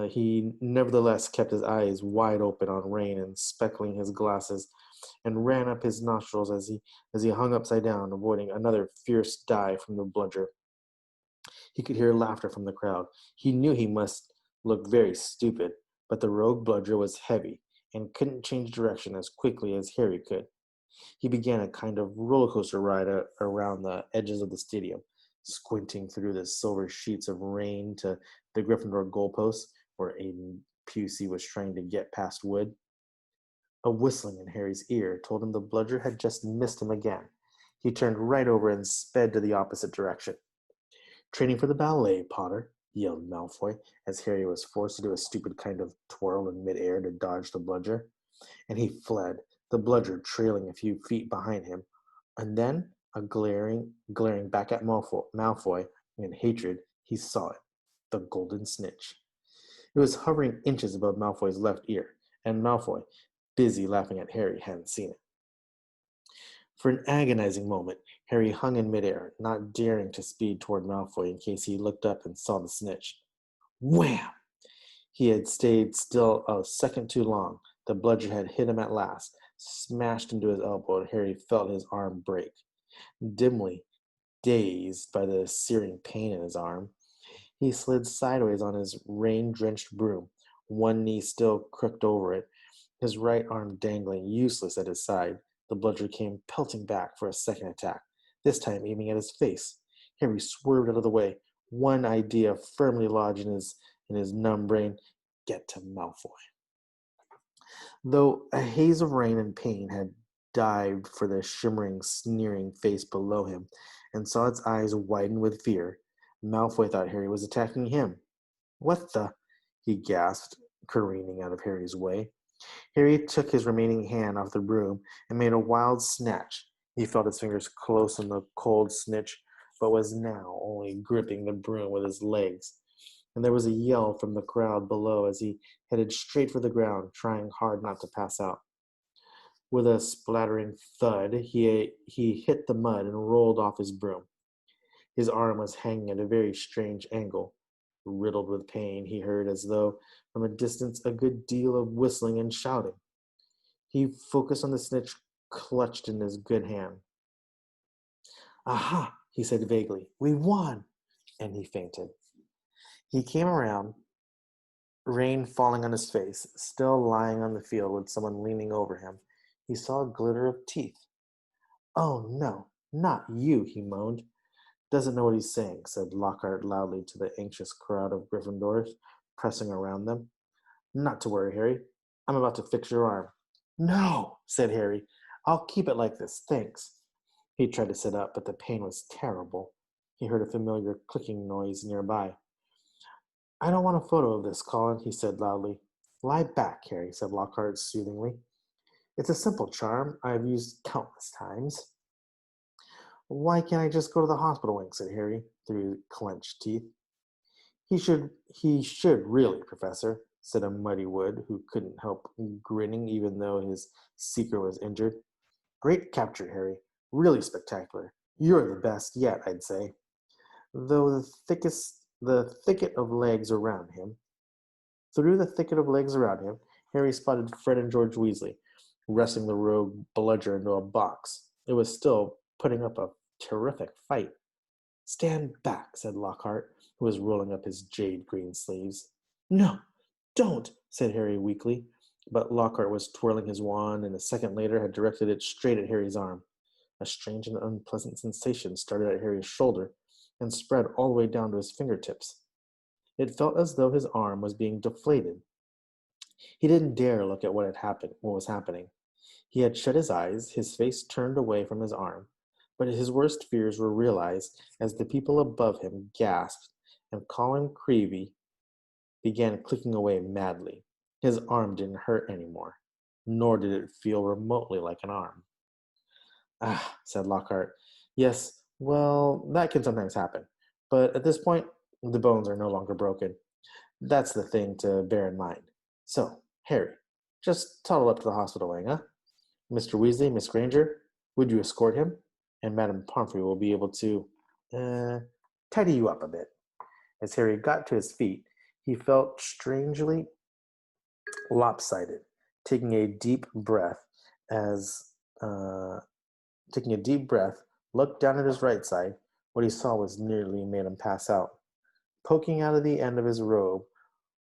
he nevertheless kept his eyes wide open on rain and speckling his glasses, and ran up his nostrils as he hung upside down, avoiding another fierce dive from the bludger. He could hear laughter from the crowd. He knew he must look very stupid, but the rogue bludger was heavy and couldn't change direction as quickly as Harry could. He began a kind of roller coaster ride around the edges of the stadium, squinting through the silver sheets of rain to the Gryffindor goalposts, where Aiden Pusey was trying to get past Wood. A whistling in Harry's ear told him the bludger had just missed him again. He turned right over and sped to the opposite direction. Training for the ballet, Potter, yelled Malfoy, as Harry was forced to do a stupid kind of twirl in midair to dodge the bludger. And he fled, the bludger trailing a few feet behind him. And then, glaring back at Malfoy in hatred, he saw it, the golden snitch. It was hovering inches above Malfoy's left ear, and Malfoy, busy laughing at Harry, hadn't seen it. For an agonizing moment, Harry hung in midair, not daring to speed toward Malfoy in case he looked up and saw the snitch. Wham! He had stayed still a second too long. The bludger had hit him at last, smashed into his elbow, and Harry felt his arm break. Dimly, dazed by the searing pain in his arm, he slid sideways on his rain-drenched broom, one knee still crooked over it, his right arm dangling useless at his side. The bludger came pelting back for a second attack, this time aiming at his face. Harry swerved out of the way, one idea firmly lodged in his numb brain: get to Malfoy. Though a haze of rain and pain had dived for the shimmering, sneering face below him and saw its eyes widen with fear, Malfoy thought Harry was attacking him. What the? He gasped, careening out of Harry's way. Harry took his remaining hand off the broom and made a wild snatch. He felt his fingers close on the cold snitch, but was now only gripping the broom with his legs. And there was a yell from the crowd below as he headed straight for the ground, trying hard not to pass out. With a splattering thud, he hit the mud and rolled off his broom. His arm was hanging at a very strange angle. Riddled with pain, he heard, as though from a distance, a good deal of whistling and shouting. He focused on the snitch clutched in his good hand. Aha, he said vaguely. We won! And he fainted. He came around, rain falling on his face, still lying on the field with someone leaning over him. He saw a glitter of teeth. Oh, no, not you, he moaned. Doesn't know what he's saying, said Lockhart loudly to the anxious crowd of Gryffindors pressing around them. Not to worry, Harry. I'm about to fix your arm. No, said Harry. I'll keep it like this, thanks. He tried to sit up, but the pain was terrible. He heard a familiar clicking noise nearby. I don't want a photo of this, Colin, he said loudly. Lie back, Harry, said Lockhart soothingly. It's a simple charm I've used countless times. Why can't I just go to the hospital wing, said Harry, through clenched teeth. He should really, Professor, said a muddy Wood, who couldn't help grinning even though his seeker was injured. Great capture, Harry. Really spectacular. You're the best yet, I'd say. Though the thicket of legs around him, through the thicket of legs around him, Harry spotted Fred and George Weasley, wrestling the rogue bludger into a box. It was still putting up a terrific fight. Stand back, said Lockhart, who was rolling up his jade green sleeves. No, don't, said Harry weakly, but Lockhart was twirling his wand and a second later had directed it straight at Harry's arm. A strange and unpleasant sensation started at Harry's shoulder and spread all the way down to his fingertips. It felt as though his arm was being deflated. He didn't dare look at what was happening. He had shut his eyes, his face turned away from his arm, but his worst fears were realized as the people above him gasped, and Colin Creevey began clicking away madly. His arm didn't hurt anymore, nor did it feel remotely like an arm. Ah, said Lockhart. Yes, well, that can sometimes happen. But at this point, the bones are no longer broken. That's the thing to bear in mind. So, Harry, just toddle up to the hospital wing, huh? Mr. Weasley, Miss Granger, would you escort him? And Madame Pomfrey will be able to, uh, tidy you up a bit. As Harry got to his feet, he felt strangely lopsided, taking a deep breath as uh, taking a deep breath, looked down at his right side. What he saw was nearly made him pass out. Poking out of the end of his robe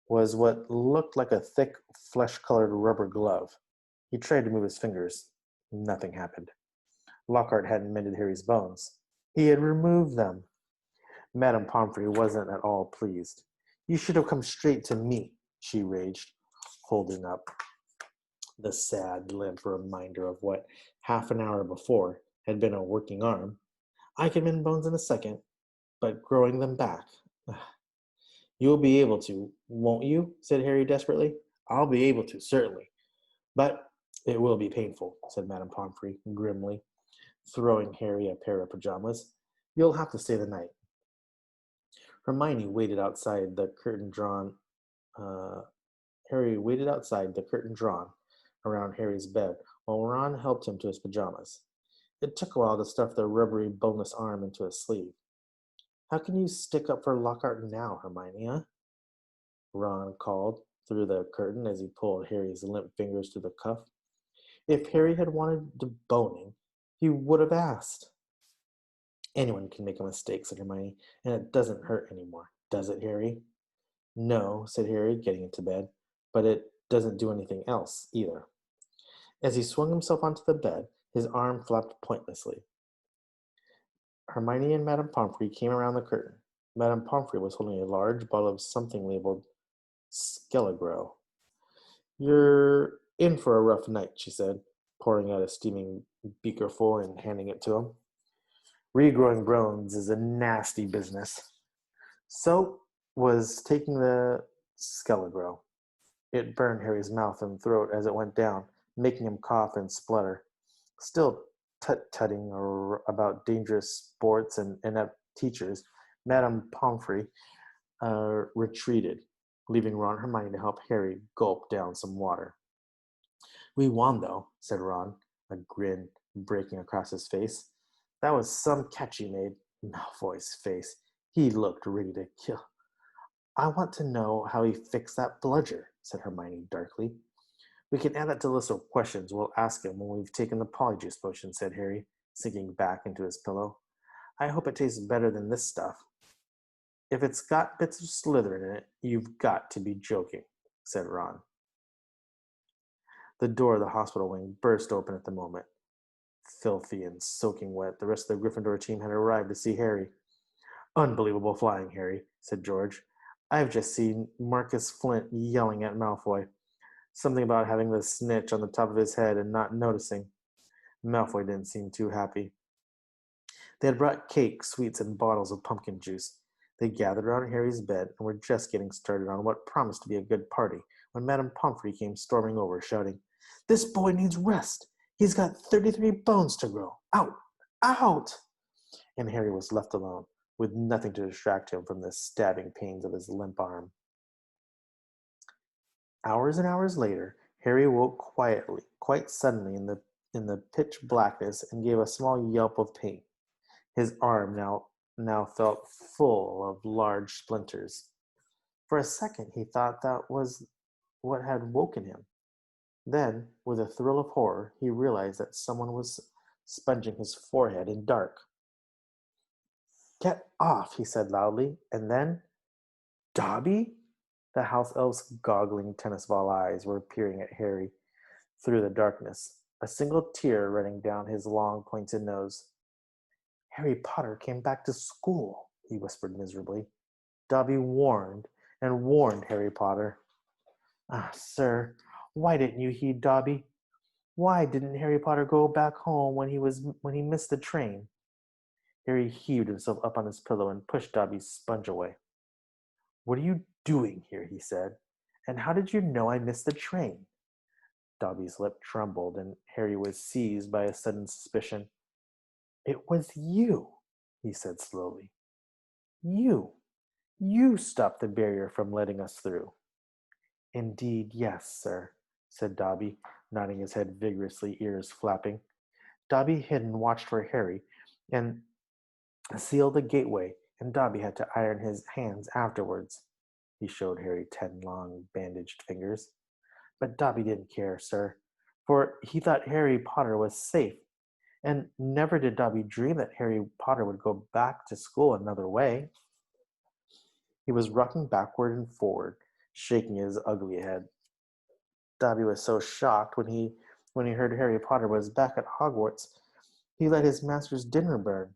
was what looked like a thick, flesh-colored rubber glove. He tried to move his fingers. Nothing happened. Lockhart hadn't mended Harry's bones. He had removed them. Madame Pomfrey wasn't at all pleased. You should have come straight to me, she raged, holding up the sad, limp reminder of what half an hour before had been a working arm. I can mend bones in a second, but growing them back. You'll be able to, won't you? Said Harry desperately. I'll be able to, certainly. But it will be painful, said Madame Pomfrey grimly, throwing Harry a pair of pajamas. You'll have to stay the night. Hermione waited outside the curtain drawn. Uh, Harry waited outside the curtain drawn around Harry's bed while Ron helped him to his pajamas. It took a while to stuff the rubbery, boneless arm into a sleeve. How can you stick up for Lockhart now, Hermione, huh? Ron called through the curtain as he pulled Harry's limp fingers to the cuff. If Harry had wanted to boning, he would have asked. Anyone can make a mistake, said Hermione, and it doesn't hurt anymore, does it, Harry? No, said Harry, getting into bed, but it doesn't do anything else either. As he swung himself onto the bed, his arm flapped pointlessly. Hermione and Madame Pomfrey came around the curtain. Madame Pomfrey was holding a large bottle of something labeled Skelegro. You're in for a rough night, she said, pouring out a steaming beakerful and handing it to him. Regrowing bones is a nasty business. So was taking the Skelegro. It burned Harry's mouth and throat as it went down, making him cough and splutter. Still tut-tutting about dangerous sports and inept teachers, Madame Pomfrey retreated, leaving Ron and Hermione to help Harry gulp down some water. We won, though, said Ron, a grin breaking across his face. That was some catch he made. Malfoy's face. He looked ready to kill. I want to know how he fixed that bludger, said Hermione darkly. We can add that to the list of questions we'll ask him when we've taken the polyjuice potion, said Harry, sinking back into his pillow. I hope it tastes better than this stuff. If it's got bits of Slytherin in it, you've got to be joking, said Ron. The door of the hospital wing burst open at the moment. Filthy and soaking wet, the rest of the Gryffindor team had arrived to see Harry. Unbelievable flying, Harry, said George. I've just seen Marcus Flint yelling at Malfoy. Something about having the snitch on the top of his head and not noticing. Malfoy didn't seem too happy. They had brought cake, sweets, and bottles of pumpkin juice. They gathered around Harry's bed and were just getting started on what promised to be a good party when Madame Pomfrey came storming over, shouting, This boy needs rest. He's got 33 bones to grow. Out! Out! And Harry was left alone, with nothing to distract him from the stabbing pains of his limp arm. Hours and hours later, Harry woke quite suddenly in the pitch blackness and gave a small yelp of pain. His arm now felt full of large splinters. For a second he thought that was what had woken him. Then, with a thrill of horror, he realized that someone was sponging his forehead in dark. Get off, he said loudly, and then, Dobby? The house elf's goggling tennis ball eyes were peering at Harry through the darkness, a single tear running down his long, pointed nose. Harry Potter came back to school, he whispered miserably. Dobby warned and warned Harry Potter. Ah, sir, why didn't you heed Dobby? Why didn't Harry Potter go back home when he missed the train? Harry heaved himself up on his pillow and pushed Dobby's sponge away. What are you doing here?" he said. "And how did you know I missed the train?" Dobby's lip trembled, and Harry was seized by a sudden suspicion. "It was you," he said slowly. "You. You stopped the barrier from letting us through." "Indeed, yes, sir," said Dobby, nodding his head vigorously, ears flapping. Dobby hid and watched for Harry, and sealed the gateway, and Dobby had to iron his hands afterwards. He showed Harry 10 long, bandaged fingers. But Dobby didn't care, sir, for he thought Harry Potter was safe, and never did Dobby dream that Harry Potter would go back to school another way. He was rocking backward and forward, shaking his ugly head. Dobby was so shocked when he heard Harry Potter was back at Hogwarts, he let his master's dinner burn.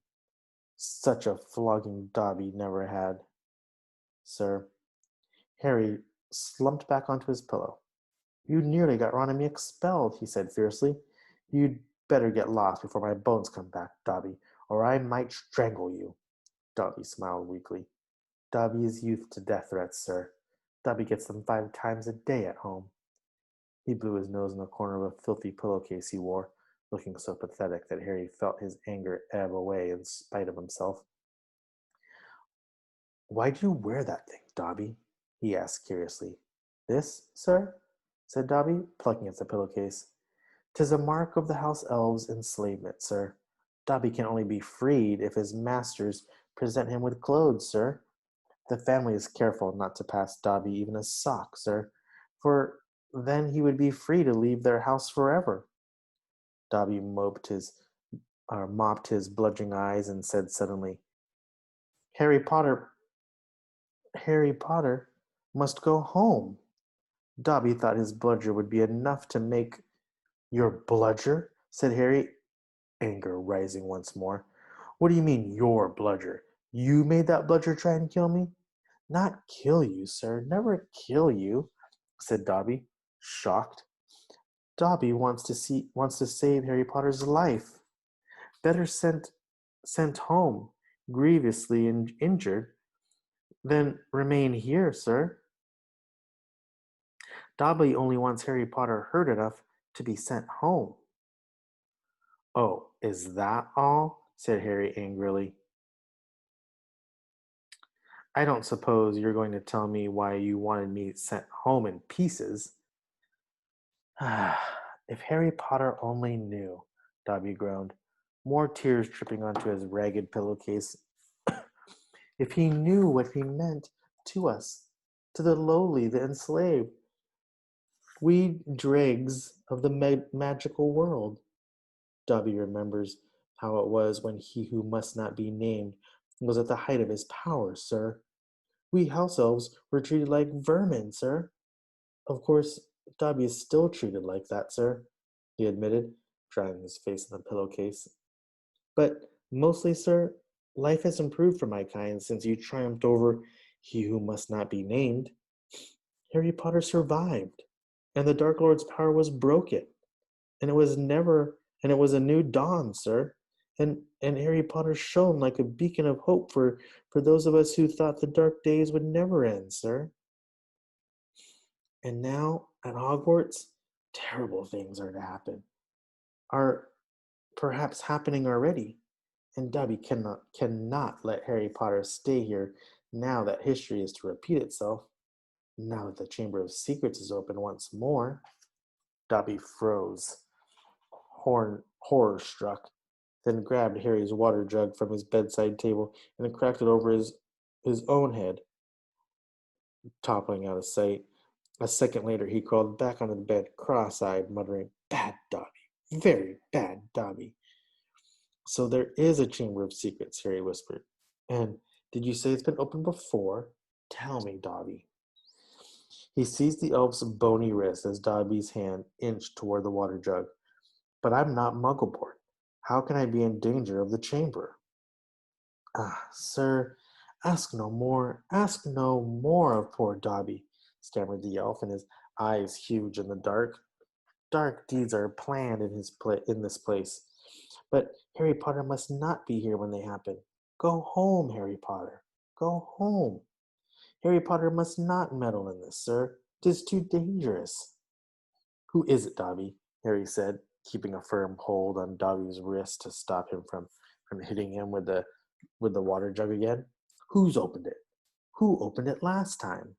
Such a flogging Dobby never had. Sir, Harry slumped back onto his pillow. "You nearly got Ron and me expelled," he said fiercely. "You'd better get lost before my bones come back, Dobby, or I might strangle you." Dobby smiled weakly. "Dobby is used to death threats, sir. Dobby gets them 5 times a day at home." He blew his nose in the corner of a filthy pillowcase he wore, looking so pathetic that Harry felt his anger ebb away in spite of himself. "Why do you wear that thing, Dobby?" he asked curiously. "This, sir?" said Dobby, plucking at the pillowcase. "'Tis a mark of the house elves' enslavement, sir. Dobby can only be freed if his masters present him with clothes, sir. The family is careful not to pass Dobby even a sock, sir, for then he would be free to leave their house forever." Dobby mopped his bludgeoning eyes and said suddenly, "Harry Potter, Harry Potter must go home." Dobby thought his bludger would be enough to make. "Your bludger?" said Harry, anger rising once more. "What do you mean, your bludger? You made that bludger try and kill me?" "Not kill you, sir. Never kill you," said Dobby, shocked. "Dobby wants to save Harry Potter's life. Better sent home, grievously injured, than remain here, sir. Dobby only wants Harry Potter hurt enough to be sent home." "Oh, is that all?" said Harry angrily. "I don't suppose you're going to tell me why you wanted me sent home in pieces." "If Harry Potter only knew," Dobby groaned, more tears dripping onto his ragged pillowcase. "If he knew what he meant to us, to the lowly, the enslaved, we dregs of the magical world." Dobby remembers how it was when he who must not be named was at the height of his powers, sir. "We house elves were treated like vermin, sir." "Of course, Dobby is still treated like that, sir," he admitted, drying his face in the pillowcase. "But mostly, sir, life has improved for my kind since you triumphed over he who must not be named. Harry Potter survived, and the Dark Lord's power was broken, and it was a new dawn, sir. And Harry Potter shone like a beacon of hope for those of us who thought the dark days would never end, sir. And now at Hogwarts, terrible things are to happen, are perhaps happening already. And Dobby cannot let Harry Potter stay here now that history is to repeat itself, now that the Chamber of Secrets is open once more." Dobby froze, horror struck, then grabbed Harry's water jug from his bedside table and cracked it over his own head, toppling out of sight. A second later, he crawled back onto the bed, cross-eyed, muttering, "Bad Dobby, very bad Dobby." "So there is a Chamber of Secrets," Harry whispered. "And did you say it's been opened before? Tell me, Dobby." He seized the elf's bony wrist as Dobby's hand inched toward the water jug. "But I'm not Muggleborn. How can I be in danger of the chamber?" "Ah, sir, ask no more of poor Dobby," stammered the elf, and his eyes huge in the dark. "Dark deeds are planned in this place. But Harry Potter must not be here when they happen. Go home, Harry Potter. Go home." Harry Potter must not meddle in this, sir. 'Tis too dangerous. Who is it, Dobby? Harry said, keeping a firm hold on Dobby's wrist to stop him from hitting him with the water jug again. Who's opened it? Who opened it last time?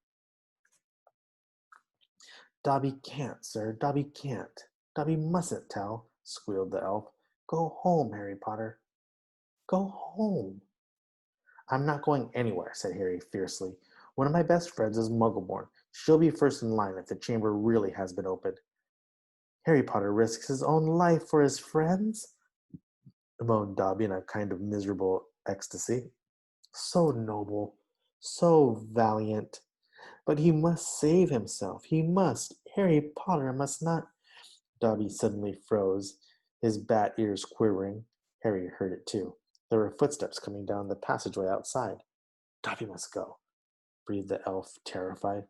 Dobby can't, sir. Dobby can't. Dobby mustn't tell, squealed the elf. Go home, Harry Potter. Go home. I'm not going anywhere, said Harry fiercely. One of my best friends is Muggleborn. She'll be first in line if the chamber really has been opened. Harry Potter risks his own life for his friends? Moaned Dobby in a kind of miserable ecstasy. So noble, so valiant. But he must save himself. He must. Harry Potter must not. Dobby suddenly froze, his bat ears quivering. Harry heard it too. There were footsteps coming down the passageway outside. Dobby must go, breathed the elf, terrified.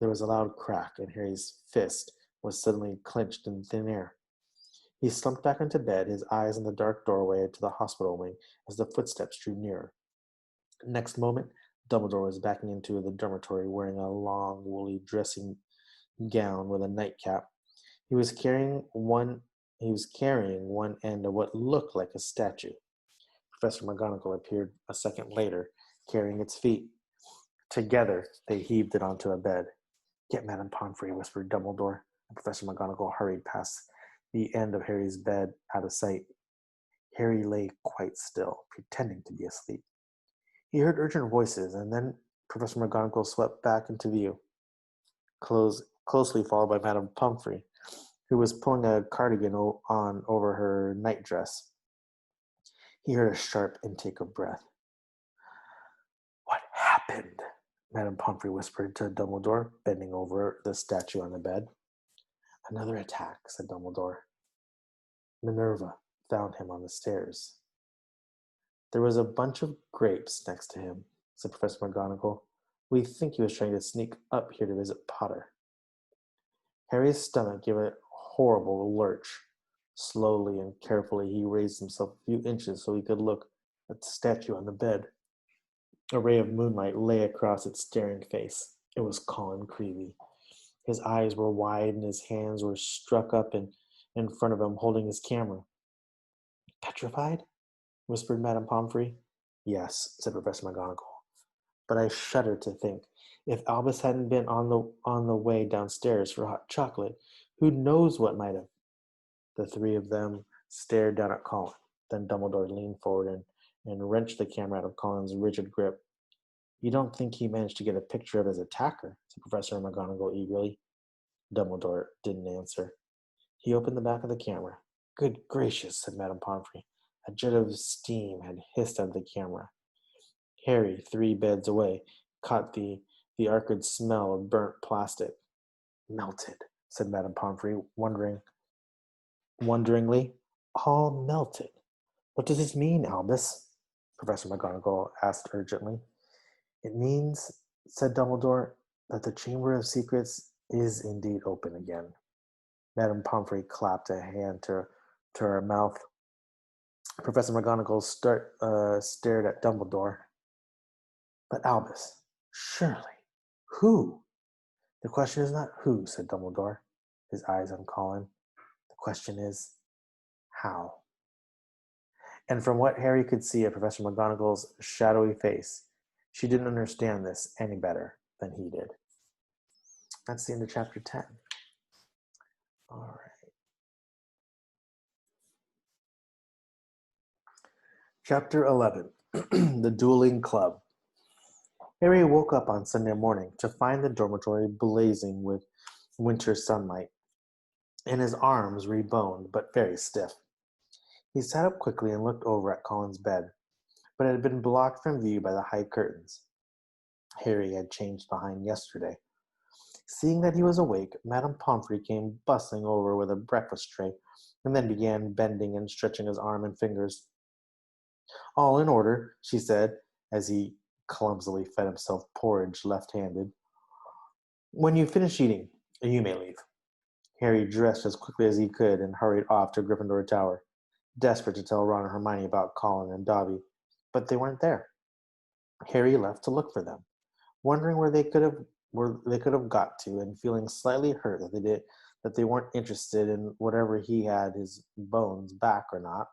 There was a loud crack, and Harry's fist was suddenly clenched in thin air. He slumped back into bed, his eyes on the dark doorway to the hospital wing as the footsteps drew nearer. Next moment, Dumbledore was backing into the dormitory wearing a long, woolly dressing gown with a nightcap. He was carrying one end of what looked like a statue. Professor McGonagall appeared a second later, carrying its feet. Together, they heaved it onto a bed. Get Madame Pomfrey, whispered Dumbledore, and Professor McGonagall hurried past the end of Harry's bed out of sight. Harry lay quite still, pretending to be asleep. He heard urgent voices, and then Professor McGonagall swept back into view, closely followed by Madame Pomfrey, who was pulling a cardigan on over her nightdress. He heard a sharp intake of breath. What happened? Madame Pomfrey whispered to Dumbledore, bending over the statue on the bed. Another attack, said Dumbledore. Minerva found him on the stairs. There was a bunch of grapes next to him, said Professor McGonagall. We think he was trying to sneak up here to visit Potter. Harry's stomach gave a horrible lurch. Slowly and carefully he raised himself a few inches so he could look at the statue on the bed. A ray of moonlight lay across its staring face. It was Colin Creevey. His eyes were wide and his hands were struck up in front of him, holding his camera. Petrified? Whispered Madame Pomfrey. Yes, said Professor McGonagall. But I shudder to think, if Albus hadn't been on the way downstairs for hot chocolate, who knows what might have. The three of them stared down at Colin. Then Dumbledore leaned forward and wrenched the camera out of Colin's rigid grip. You don't think he managed to get a picture of his attacker? Said Professor McGonagall eagerly. Dumbledore didn't answer. He opened the back of the camera. Good gracious, said Madame Pomfrey. A jet of steam had hissed out of the camera. Harry, 3 beds away, caught the acrid smell of burnt plastic. Melted, said Madame Pomfrey, wonderingly. All melted. What does this mean, Albus? Professor McGonagall asked urgently. It means, said Dumbledore, that the Chamber of Secrets is indeed open again. Madame Pomfrey clapped a hand to her mouth. Professor McGonagall stared at Dumbledore. But Albus, surely, who? The question is not who, said Dumbledore, his eyes on Colin. The question is, how? And from what Harry could see of Professor McGonagall's shadowy face, she didn't understand this any better than he did. That's the end of chapter 10. All right. Chapter 11, The Dueling Club. Harry woke up on Sunday morning to find the dormitory blazing with winter sunlight, and his arms reboned but very stiff. He sat up quickly and looked over at Colin's bed, but it had been blocked from view by the high curtains Harry had changed behind yesterday. Seeing that he was awake, Madame Pomfrey came bustling over with a breakfast tray, and then began bending and stretching his arm and fingers. All in order, she said, as he clumsily fed himself porridge left-handed. When you've finished eating, you may leave. Harry dressed as quickly as he could and hurried off to Gryffindor Tower, desperate to tell Ron and Hermione about Colin and Dobby, but they weren't there. Harry left to look for them. wondering where they could have got to, and feeling slightly hurt that they weren't interested in whatever he had his bones back or not.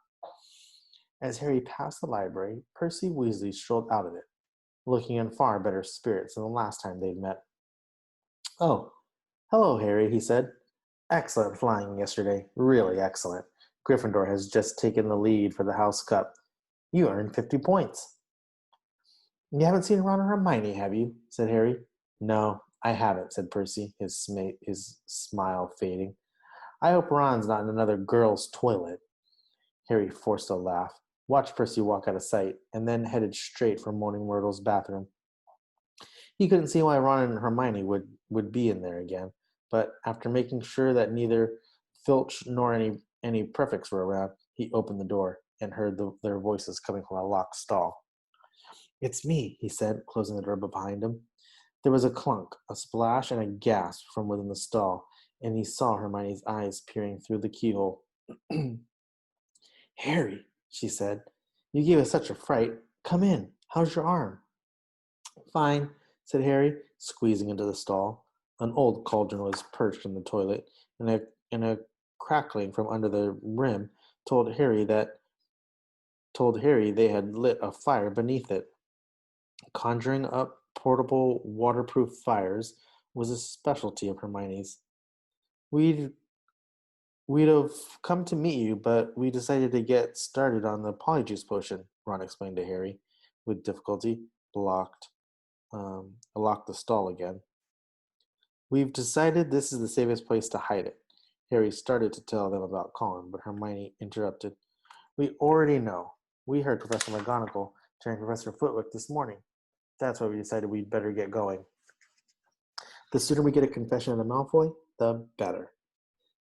As Harry passed the library, Percy Weasley strolled out of it, looking in far better spirits than the last time they'd met. "Oh, hello, Harry," he said. "Excellent flying yesterday. Really excellent. Gryffindor has just taken the lead for the House Cup. You earned 50 points." "You haven't seen Ron or Hermione, have you?" said Harry. "No, I haven't," said Percy, his smile fading. "I hope Ron's not in another girl's toilet." Harry forced a laugh, watched Percy walk out of sight, and then headed straight for Moaning Myrtle's bathroom. He couldn't see why Ron and Hermione would be in there again, but after making sure that neither Filch nor any prefects were around, he opened the door and heard their voices coming from a locked stall. "It's me," he said, closing the door behind him. There was a clunk, a splash, and a gasp from within the stall, and he saw Hermione's eyes peering through the keyhole. "Harry," she said, "you gave us such a fright. Come in. How's your arm?" "Fine," said Harry, squeezing into the stall. An old cauldron was perched in the toilet, and a crackling from under the rim told Harry they had lit a fire beneath it. Conjuring up portable waterproof fires was a specialty of Hermione's. We'd we'd have come to meet you, but we decided to get started on the polyjuice potion, Ron explained to Harry. With difficulty, locked the stall again. "We've decided this is the safest place to hide it." Harry started to tell them about Colin, but Hermione interrupted. "We already know. We heard Professor McGonagall telling Professor Flitwick this morning. That's why we decided we'd better get going. The sooner we get a confession of Malfoy, the better,"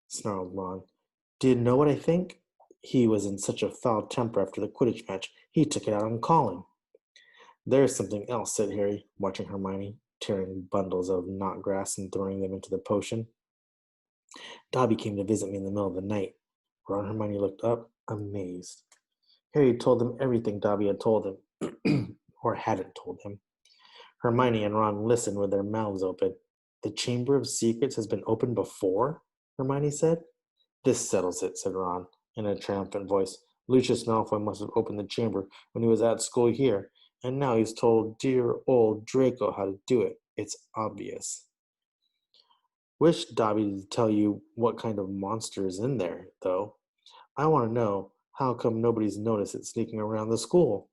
snarled Ron. "Do you know what I think? He was in such a foul temper after the Quidditch match, he took it out on Colin." "There's something else," said Harry, watching Hermione tearing bundles of knot grass and throwing them into the potion. "Dobby came to visit me in the middle of the night." Ron and Hermione looked up, amazed. Harry told them everything Dobby had told him, or hadn't told him. Hermione and Ron listened with their mouths open. "The Chamber of Secrets has been opened before?" Hermione said. "This settles it," said Ron, in a triumphant voice. "Lucius Malfoy must have opened the chamber when he was at school here, and now he's told dear old Draco how to do it. It's obvious." "Wish Dobby to tell you what kind of monster is in there, though. I want to know how come nobody's noticed it sneaking around the school."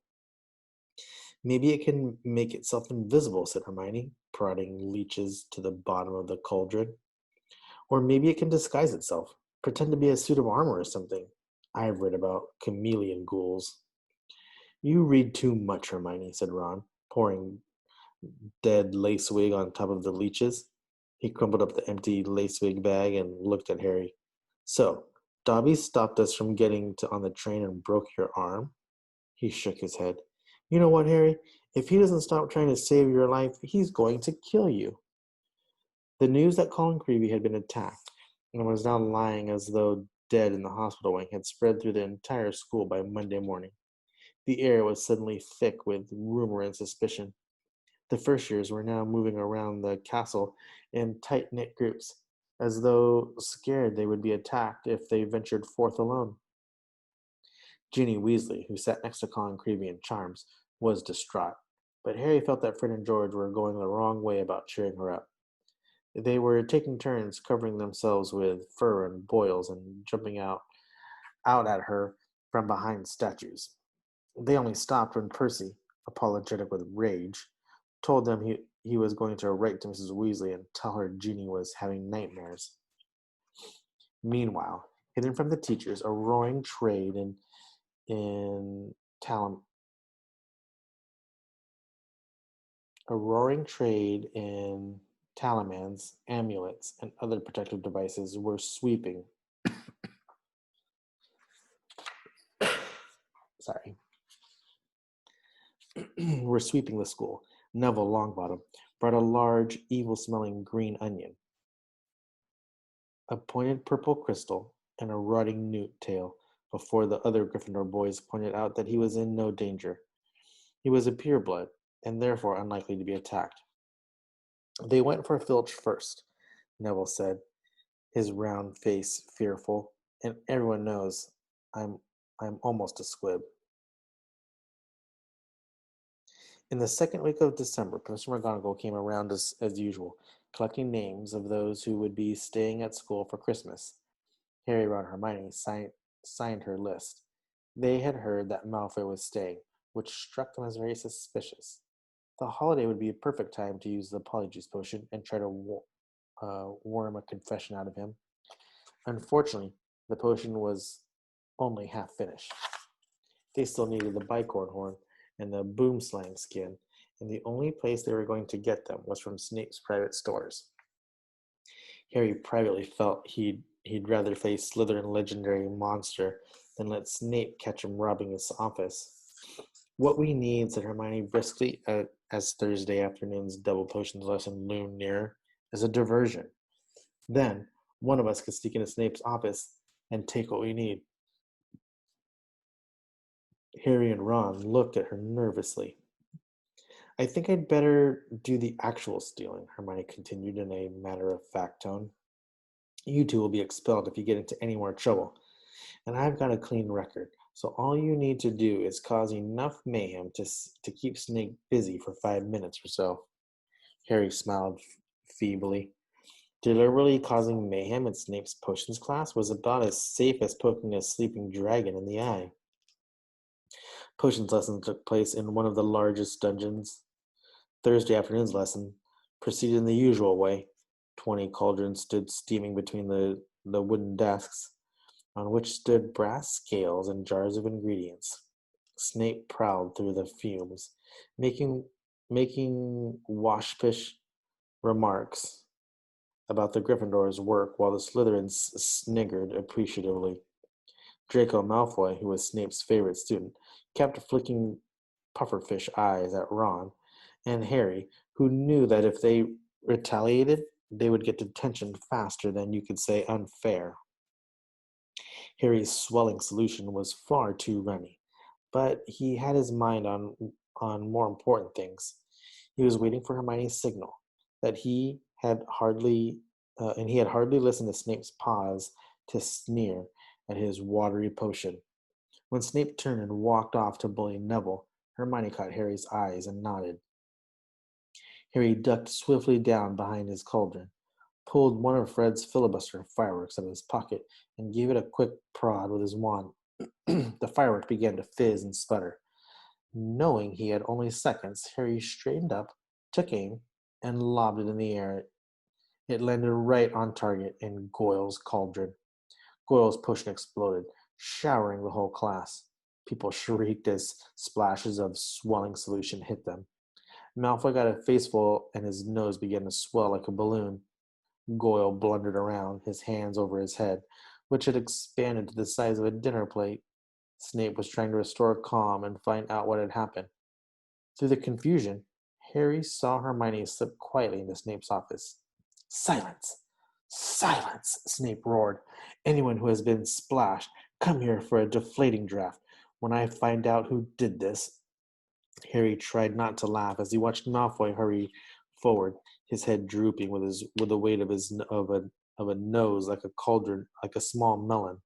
"Maybe it can make itself invisible," said Hermione, prodding leeches to the bottom of the cauldron. "Or maybe it can disguise itself, pretend to be a suit of armor or something. I've read about chameleon ghouls." "You read too much, Hermione," said Ron, pouring dead lace wig on top of the leeches. He crumpled up the empty lace wig bag and looked at Harry. "So, Dobby stopped us from getting on the train and broke your arm?" He shook his head. "You know what, Harry? If he doesn't stop trying to save your life, he's going to kill you." The news that Colin Creevey had been attacked and was now lying as though dead in the hospital wing had spread through the entire school by Monday morning. The air was suddenly thick with rumor and suspicion. The first years were now moving around the castle in tight-knit groups, as though scared they would be attacked if they ventured forth alone. Ginny Weasley, who sat next to Colin Creevey in Charms, was distraught, but Harry felt that Fred and George were going the wrong way about cheering her up. They were taking turns covering themselves with fur and boils and jumping out at her from behind statues. They only stopped when Percy, apologetic with rage, told them he was going to write to Mrs. Weasley and tell her Jeannie was having nightmares. Meanwhile, hidden from the teachers, in Talam, a roaring trade in talismans, amulets, and other protective devices were sweeping. Sorry. Were sweeping the school. Neville Longbottom brought a large, evil-smelling green onion, a pointed purple crystal, and a rotting newt tail before the other Gryffindor boys pointed out that he was in no danger. He was a pureblood, and therefore unlikely to be attacked. They went for Filch first, Neville said, his round face fearful, and everyone knows I'm I'm almost a squib. In the second week of December, Professor McGonagall came around as usual, collecting names of those who would be staying at school for Christmas. Harry, Ron, and Hermione signed her list. They had heard that Malfoy was staying, which struck them as very suspicious. The holiday would be a perfect time to use the Polyjuice potion and try to worm a confession out of him. Unfortunately, the potion was only half finished. They still needed the bicorn horn and the boomslang skin, and the only place they were going to get them was from Snape's private stores. Harry privately felt he'd rather face Slytherin legendary monster than let Snape catch him robbing his office. What we need, said Hermione briskly, as Thursday afternoon's double potions lesson loomed nearer, is a diversion. Then one of us could sneak into Snape's office and take what we need. Harry and Ron looked at her nervously. I think I'd better do the actual stealing, Hermione continued in a matter-of-fact tone. You two will be expelled if you get into any more trouble, and I've got a clean record, so all you need to do is cause enough mayhem to keep Snape busy for 5 minutes or so. Harry smiled feebly. Deliberately causing mayhem in Snape's potions class was about as safe as poking a sleeping dragon in the eye. Potions lesson took place in one of the largest dungeons. Thursday afternoon's lesson proceeded in the usual way. 20 cauldrons stood steaming between the wooden desks, on which stood brass scales and jars of ingredients. Snape prowled through the fumes, making waspish remarks about the Gryffindor's work while the Slytherins sniggered appreciatively. Draco Malfoy, who was Snape's favorite student, kept flicking pufferfish eyes at Ron and Harry, who knew that if they retaliated, they would get detention faster than you could say unfair. Harry's swelling solution was far too runny, but he had his mind on more important things. He was waiting for Hermione's signal that he had hardly listened to Snape's pause to sneer at his watery potion. When Snape turned and walked off to bully Neville, Hermione caught Harry's eyes and nodded. Harry ducked swiftly down behind his cauldron, pulled one of Fred's filibuster fireworks out of his pocket, and gave it a quick prod with his wand. The firework began to fizz and sputter. Knowing he had only seconds, Harry straightened up, took aim, and lobbed it in the air. It landed right on target in Goyle's cauldron. Goyle's potion exploded, showering the whole class. People shrieked as splashes of swelling solution hit them. Malfoy got a faceful and his nose began to swell like a balloon. Goyle blundered around, his hands over his head, which had expanded to the size of a dinner plate. Snape was trying to restore calm and find out what had happened. Through the confusion, Harry saw Hermione slip quietly into Snape's office. Silence! Silence! Snape roared. Anyone who has been splashed, come here for a deflating draft. When I find out who did this. Harry tried not to laugh as he watched Malfoy hurry forward, his head drooping with the weight of a nose like a cauldron, like a small melon.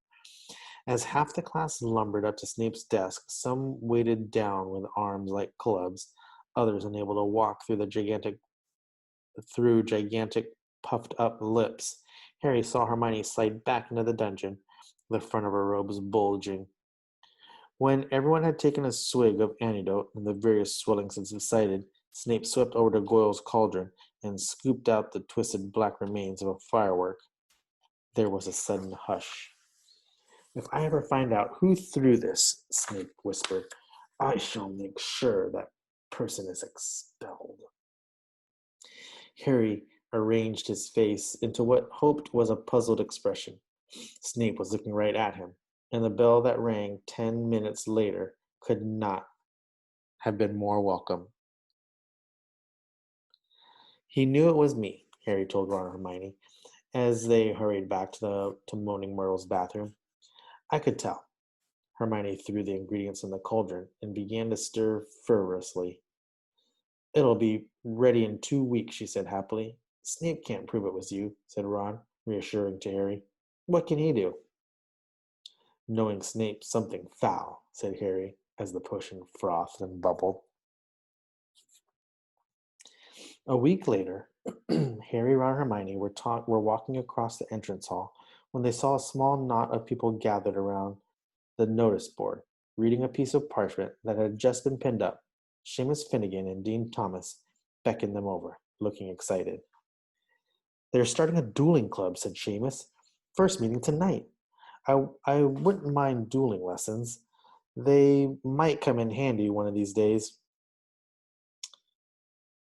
As half the class lumbered up to Snape's desk, some weighted down with arms like clubs, others unable to walk through gigantic puffed up lips. Harry saw Hermione slide back into the dungeon, the front of her robes bulging. When everyone had taken a swig of antidote and the various swellings had subsided, Snape swept over to Goyle's cauldron and scooped out the twisted black remains of a firework. There was a sudden hush. If I ever find out who threw this, Snape whispered, I shall make sure that person is expelled. Harry arranged his face into what hoped was a puzzled expression. Snape was looking right at him, and the bell that rang 10 minutes later could not have been more welcome. He knew it was me, Harry told Ron and Hermione, as they hurried back to Moaning Myrtle's bathroom. I could tell. Hermione threw the ingredients in the cauldron and began to stir fervorously. It'll be ready in 2 weeks, she said happily. Snape can't prove it was you, said Ron, reassuring to Harry. What can he do? Knowing Snape's something foul, said Harry, as the potion frothed and bubbled. A week later, Harry, Ron, and Hermione were walking across the entrance hall when they saw a small knot of people gathered around the notice board, reading a piece of parchment that had just been pinned up. Seamus Finnegan and Dean Thomas beckoned them over, looking excited. They're starting a dueling club, said Seamus. First meeting tonight. I wouldn't mind dueling lessons. They might come in handy one of these days.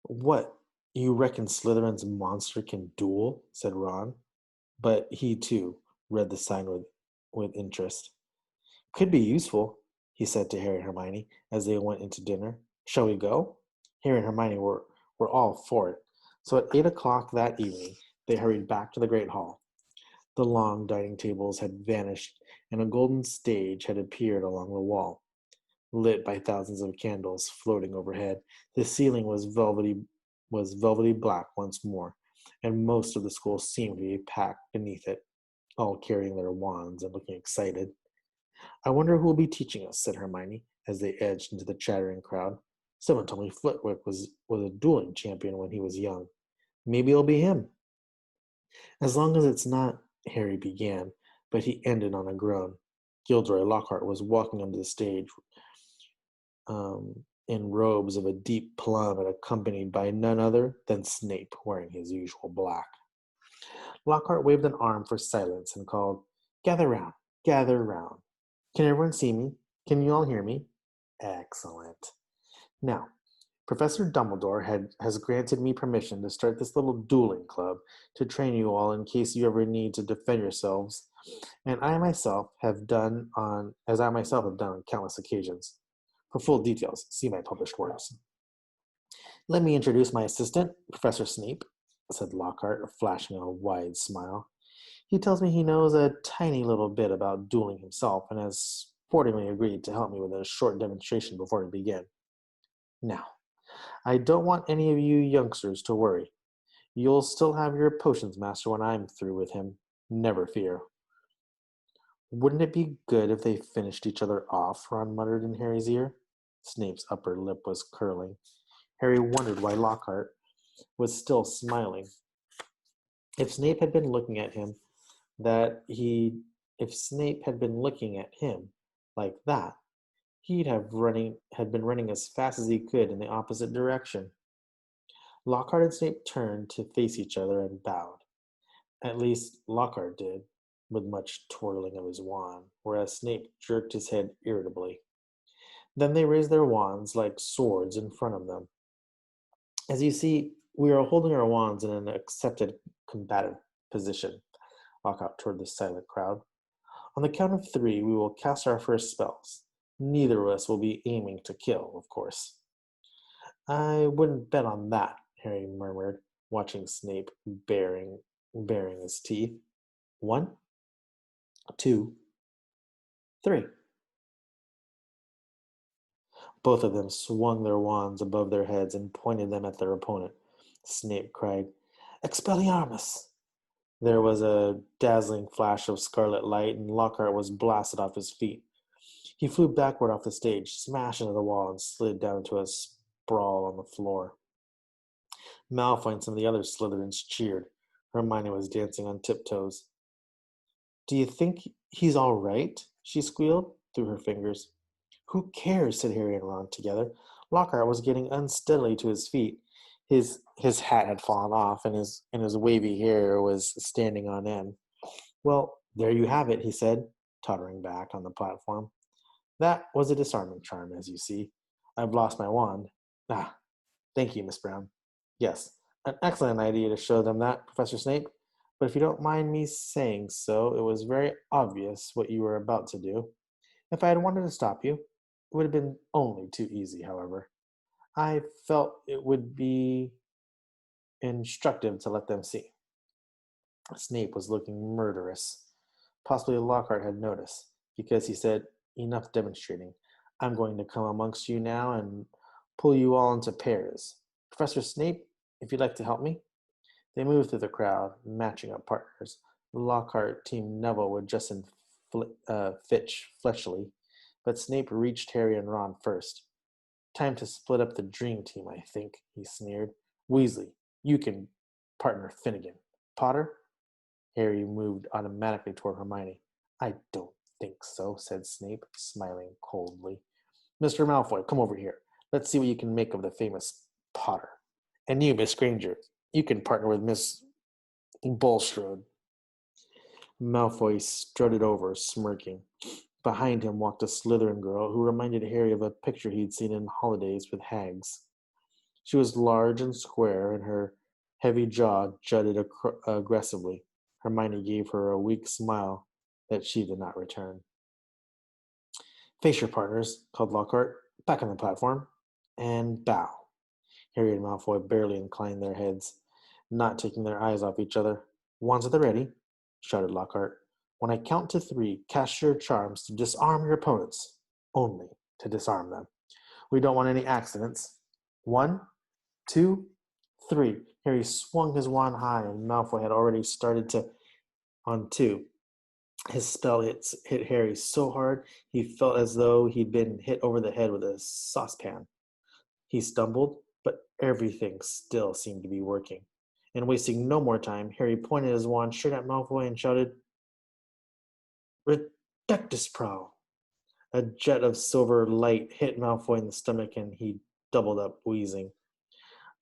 What? You reckon Slytherin's monster can duel? Said Ron. But he, too, read the sign with interest. Could be useful, he said to Harry and Hermione as they went into dinner. Shall we go? Harry and Hermione were all for it. So at 8 o'clock that evening, they hurried back to the great hall. The long dining tables had vanished, and a golden stage had appeared along the wall, lit by thousands of candles floating overhead. The ceiling was velvety black once more, and most of the school seemed to be packed beneath it, all carrying their wands and looking excited. I wonder who will be teaching us, said Hermione, as they edged into the chattering crowd. Someone told me Flitwick was a dueling champion when he was young. Maybe it'll be him. As long as it's not, Harry began, but he ended on a groan. Gilderoy Lockhart was walking onto the stage in robes of a deep plum and accompanied by none other than Snape, wearing his usual black. Lockhart waved an arm for silence and called, Gather round, gather round. Can everyone see me? Can you all hear me? Excellent. Now, Professor Dumbledore has granted me permission to start this little dueling club to train you all in case you ever need to defend yourselves, and I myself have done on countless occasions. For full details, see my published works. Let me introduce my assistant, Professor Snape, said Lockhart, flashing a wide smile. He tells me he knows a tiny little bit about dueling himself and has sportingly agreed to help me with a short demonstration before we begin. Now, I don't want any of you youngsters to worry. You'll still have your potions master when I'm through with him. Never fear. Wouldn't it be good if they finished each other off? Ron muttered in Harry's ear. Snape's upper lip was curling. Harry wondered why Lockhart was still smiling. If Snape had been looking at him if Snape had been looking at him like that, had been running as fast as he could in the opposite direction. Lockhart and Snape turned to face each other and bowed. At least Lockhart did, with much twirling of his wand, whereas Snape jerked his head irritably. Then they raised their wands like swords in front of them. As you see, we are holding our wands in an accepted combative position, Lockhart toward the silent crowd. On the count of 3, we will cast our first spells. Neither of us will be aiming to kill, of course. I wouldn't bet on that, Harry murmured, watching Snape baring his teeth. 1, 2, 3. Both of them swung their wands above their heads and pointed them at their opponent. Snape cried, Expelliarmus! There was a dazzling flash of scarlet light, and Lockhart was blasted off his feet. He flew backward off the stage, smashed into the wall, and slid down to a sprawl on the floor. Malfoy and some of the other Slytherins cheered. Hermione was dancing on tiptoes. Do you think he's all right? She squealed through her fingers. Who cares? Said Harry and Ron together. Lockhart was getting unsteadily to his feet. His hat had fallen off, and his wavy hair was standing on end. Well, there you have it, he said, tottering back on the platform. That was a disarming charm, as you see. I've lost my wand. Ah, thank you, Miss Brown. Yes, an excellent idea to show them that, Professor Snape. But if you don't mind me saying so, it was very obvious what you were about to do. If I had wanted to stop you, it would have been only too easy, however. I felt it would be instructive to let them see. Snape was looking murderous. Possibly Lockhart had noticed, because he said, Enough demonstrating. I'm going to come amongst you now and pull you all into pairs. Professor Snape, if you'd like to help me. They moved through the crowd, matching up partners. Lockhart teamed Neville with Justin Fitch Fletchley, but Snape reached Harry and Ron first. Time to split up the dream team, I think, he sneered. Weasley, you can partner Finnegan. Potter? Harry moved automatically toward Hermione. I don't think so, said Snape, smiling coldly. Mr. Malfoy, come over here. Let's see what you can make of the famous Potter. And you, Miss Granger, you can partner with Miss Bulstrode. Malfoy strutted over, smirking. Behind him walked a Slytherin girl who reminded Harry of a picture he'd seen in Holidays with Hags. She was large and square, and her heavy jaw jutted aggressively. Hermione gave her a weak smile that she did not return. Face your partners, called Lockhart, back on the platform, and bow. Harry and Malfoy barely inclined their heads, not taking their eyes off each other. Wands at the ready, shouted Lockhart. When I count to 3, cast your charms to disarm your opponents. Only to disarm them. We don't want any accidents. 1, 2, 3. Harry swung his wand high, and Malfoy had already started to on 2. His spell hit Harry so hard he felt as though he'd been hit over the head with a saucepan. He stumbled, but everything still seemed to be working. And wasting no more time, Harry pointed his wand straight at Malfoy and shouted, Redectus Prowl! A jet of silver light hit Malfoy in the stomach, and he doubled up, wheezing.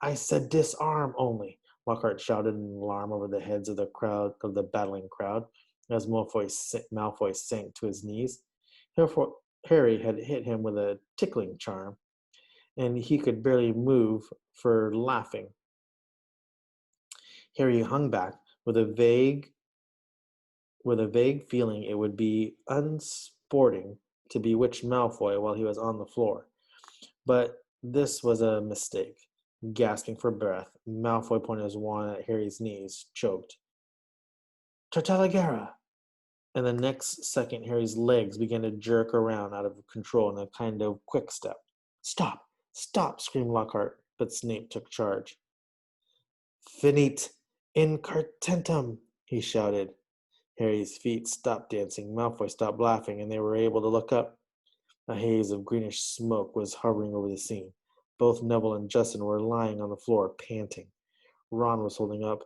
I said disarm only, Lockhart shouted in alarm over the heads of the battling crowd, as Malfoy sank to his knees. Harry had hit him with a tickling charm, and he could barely move for laughing. Harry hung back with a vague feeling it would be unsporting to bewitch Malfoy while he was on the floor. But this was a mistake. Gasping for breath, Malfoy pointed his wand at Harry's knees, choked. Tartaligera! And the next second, Harry's legs began to jerk around out of control in a kind of quick step. Stop! Stop! Screamed Lockhart, but Snape took charge. Finite incartentum! He shouted. Harry's feet stopped dancing, Malfoy stopped laughing, and they were able to look up. A haze of greenish smoke was hovering over the scene. Both Neville and Justin were lying on the floor, panting. Ron was holding up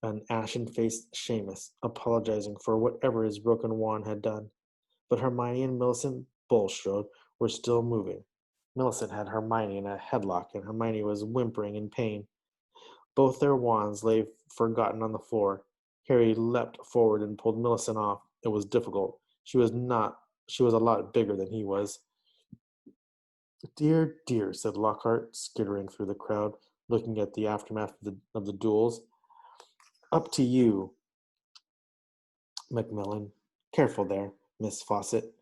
an ashen-faced Seamus, apologizing for whatever his broken wand had done. But Hermione and Millicent Bulstrode were still moving. Millicent had Hermione in a headlock, and Hermione was whimpering in pain. Both their wands lay forgotten on the floor. Harry leapt forward and pulled Millicent off. It was difficult. She was a lot bigger than he was. Dear, dear, said Lockhart, skittering through the crowd, looking at the aftermath of the duels. Up to you, Macmillan. Careful there, Miss Fawcett.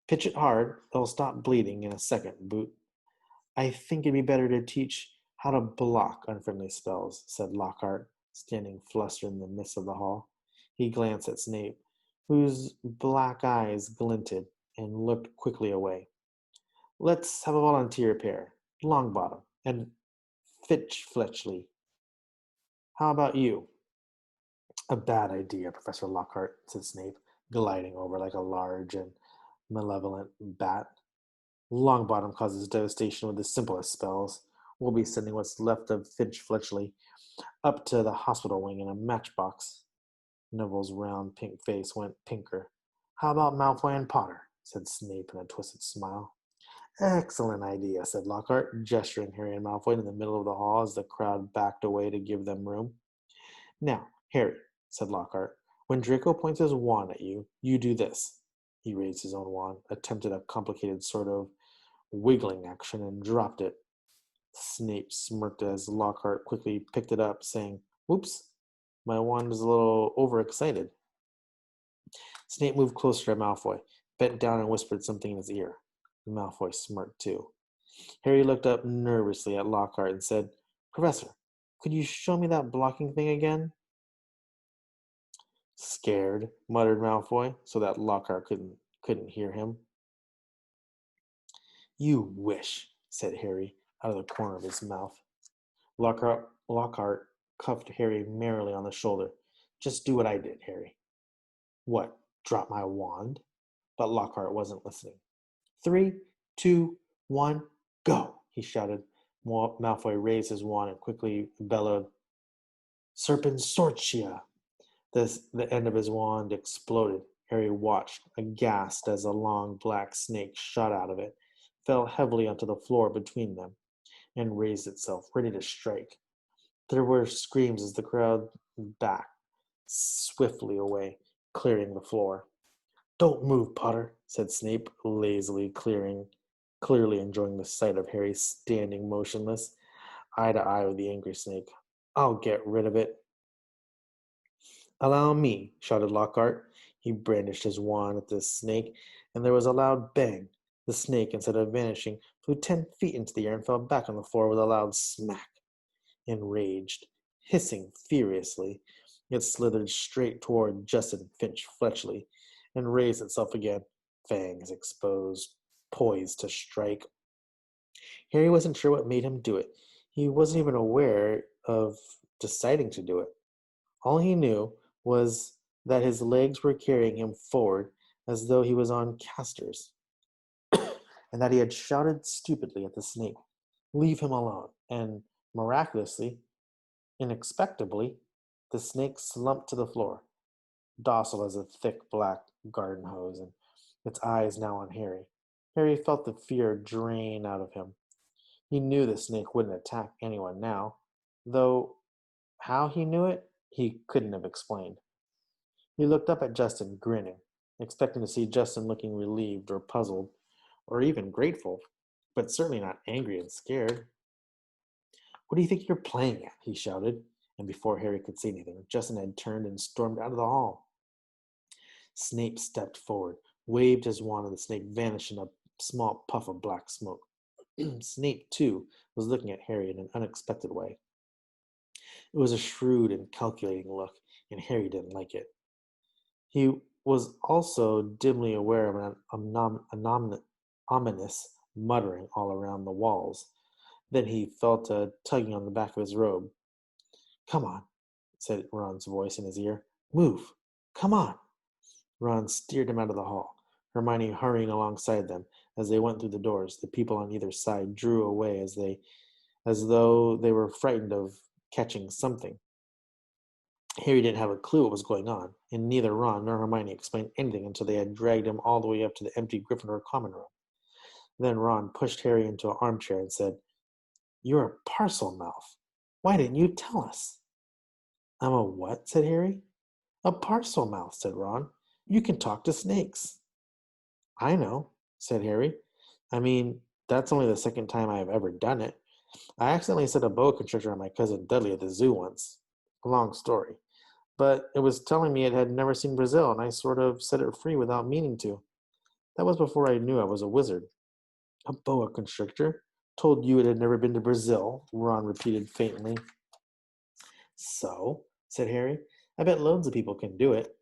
Pitch it hard. It'll stop bleeding in a second, Boot. I think it'd be better to teach how to block unfriendly spells, said Lockhart, standing flustered in the midst of the hall. He glanced at Snape, whose black eyes glinted, and looked quickly away. Let's have a volunteer pair, Longbottom and Fitch Fletchley. How about you? A bad idea, Professor Lockhart, said Snape, gliding over like a large and malevolent bat. Longbottom causes devastation with the simplest spells. We'll be sending what's left of Fitch Fletchley up to the hospital wing in a matchbox. Neville's round pink face went pinker. How about Malfoy and Potter? Said Snape in a twisted smile. Excellent idea, said Lockhart, gesturing Harry and Malfoy in the middle of the hall as the crowd backed away to give them room. Now, Harry, said Lockhart, when Draco points his wand at you, you do this. He raised his own wand, attempted a complicated sort of wiggling action, and dropped it. Snape smirked as Lockhart quickly picked it up, saying, Whoops, my wand is a little overexcited. Snape moved closer to Malfoy, bent down and whispered something in his ear. Malfoy smirked too. Harry looked up nervously at Lockhart and said, Professor, could you show me that blocking thing again? Scared, muttered Malfoy, so that Lockhart couldn't hear him. You wish, said Harry, out of the corner of his mouth. Lockhart cuffed Harry merrily on the shoulder. Just do what I did, Harry. What? Drop my wand? But Lockhart wasn't listening. 3, 2, 1, go! He shouted. Malfoy raised his wand and quickly bellowed, Serpensortia! The end of his wand exploded. Harry watched, aghast, as a long black snake shot out of it, fell heavily onto the floor between them, and raised itself, ready to strike. There were screams as the crowd backed swiftly away, clearing the floor. Don't move, Potter, said Snape, lazily clearly enjoying the sight of Harry standing motionless, eye to eye with the angry snake. I'll get rid of it. Allow me, shouted Lockhart. He brandished his wand at the snake, and there was a loud bang. The snake, instead of vanishing, flew 10 feet into the air and fell back on the floor with a loud smack. Enraged, hissing furiously, it slithered straight toward Justin Finch Fletchley and raised itself again, fangs exposed, poised to strike. Harry wasn't sure what made him do it. He wasn't even aware of deciding to do it. All he knew was that his legs were carrying him forward as though he was on casters, and that he had shouted stupidly at the snake, Leave him alone. And miraculously, inexpectedly, the snake slumped to the floor, docile as a thick black garden hose, and its eyes now on Harry. Harry felt the fear drain out of him. He knew the snake wouldn't attack anyone now, though how he knew it, he couldn't have explained. He looked up at Justin, grinning, expecting to see Justin looking relieved or puzzled, or even grateful, but certainly not angry and scared. What do you think you're playing at? He shouted, and before Harry could say anything, Justin had turned and stormed out of the hall. Snape stepped forward, waved his wand, and the snake vanished in a small puff of black smoke. Snape, too, was looking at Harry in an unexpected way. It was a shrewd and calculating look, and Harry didn't like it. He was also dimly aware of an ominous muttering all around the walls. Then he felt a tugging on the back of his robe. Come on, said Ron's voice in his ear. Move. Come on. Ron steered him out of the hall, Hermione hurrying alongside them. As they went through the doors, the people on either side drew away as though they were frightened of catching something. Harry didn't have a clue what was going on, and neither Ron nor Hermione explained anything until they had dragged him all the way up to the empty Gryffindor common room. Then Ron pushed Harry into an armchair and said, You're a Parselmouth. Why didn't you tell us? I'm a what? Said Harry. A Parselmouth, said Ron. You can talk to snakes. I know, said Harry. I mean, that's only the second time I have ever done it. I accidentally set a boa constrictor on my cousin Dudley at the zoo once. A long story. But it was telling me it had never seen Brazil, and I sort of set it free without meaning to. That was before I knew I was a wizard. A boa constrictor? Told you it had never been to Brazil, Ron repeated faintly. So, said Harry, I bet loads of people can do it.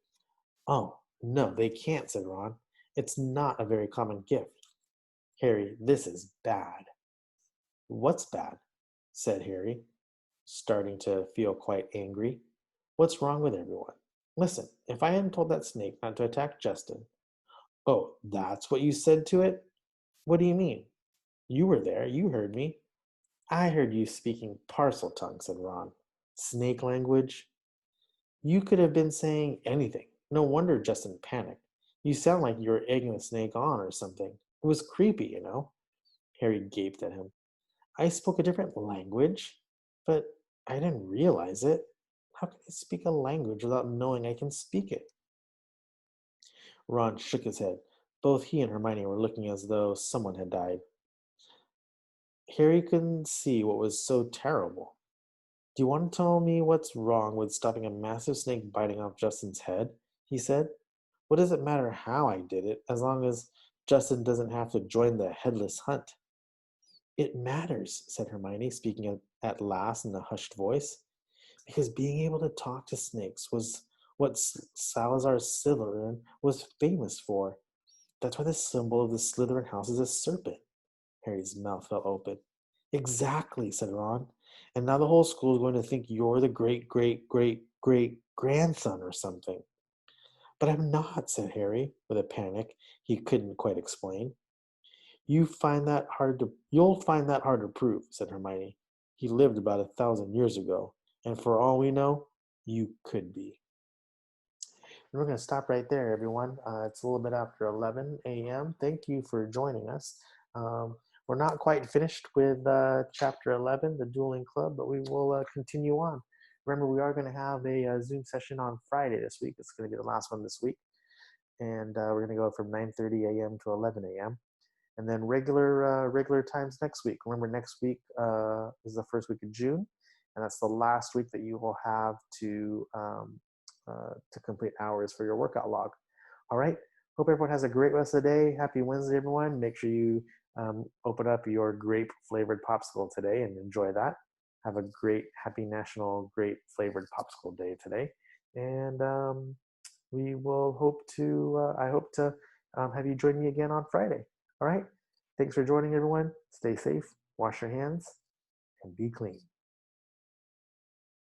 Oh, no, they can't, said Ron. It's not a very common gift. Harry, this is bad. What's bad? Said Harry, starting to feel quite angry. What's wrong with everyone? Listen, if I hadn't told that snake not to attack Justin. Oh, that's what you said to it? What do you mean? You were there. You heard me. I heard you speaking parcel tongue, said Ron. Snake language? You could have been saying anything. No wonder Justin panicked. You sound like you were egging the snake on or something. It was creepy, you know. Harry gaped at him. I spoke a different language, but I didn't realize it. How can I speak a language without knowing I can speak it? Ron shook his head. Both he and Hermione were looking as though someone had died. Harry couldn't see what was so terrible. Do you want to tell me what's wrong with stopping a massive snake biting off Justin's head? He said. What does it matter how I did it, as long as Justin doesn't have to join the headless hunt? It matters, said Hermione, speaking at last in a hushed voice, because being able to talk to snakes was what Salazar Slytherin was famous for. That's why the symbol of the Slytherin house is a serpent. Harry's mouth fell open. Exactly, said Ron. And now the whole school is going to think you're the great, great, great, great grandson or something. But I'm not, said Harry, with a panic he couldn't quite explain. You'll find that hard to prove, said Hermione. He lived about 1,000 years ago, and for all we know, you could be. And we're going to stop right there, everyone. It's a little bit after 11 a.m. Thank you for joining us. We're not quite finished with chapter 11, the Dueling Club, but we will continue on. Remember, we are going to have a Zoom session on Friday this week. It's going to be the last one this week. And we're going to go from 9:30 a.m. to 11 a.m. And then regular times next week. Remember, next week is the first week of June, and that's the last week that you will have to complete hours for your workout log. All right. Hope everyone has a great rest of the day. Happy Wednesday, everyone. Make sure you open up your grape flavored popsicle today and enjoy that. Have a great, happy National Grape Flavored Popsicle Day today. And we will I hope to have you join me again on Friday. All right. Thanks for joining, everyone. Stay safe, wash your hands, and be clean.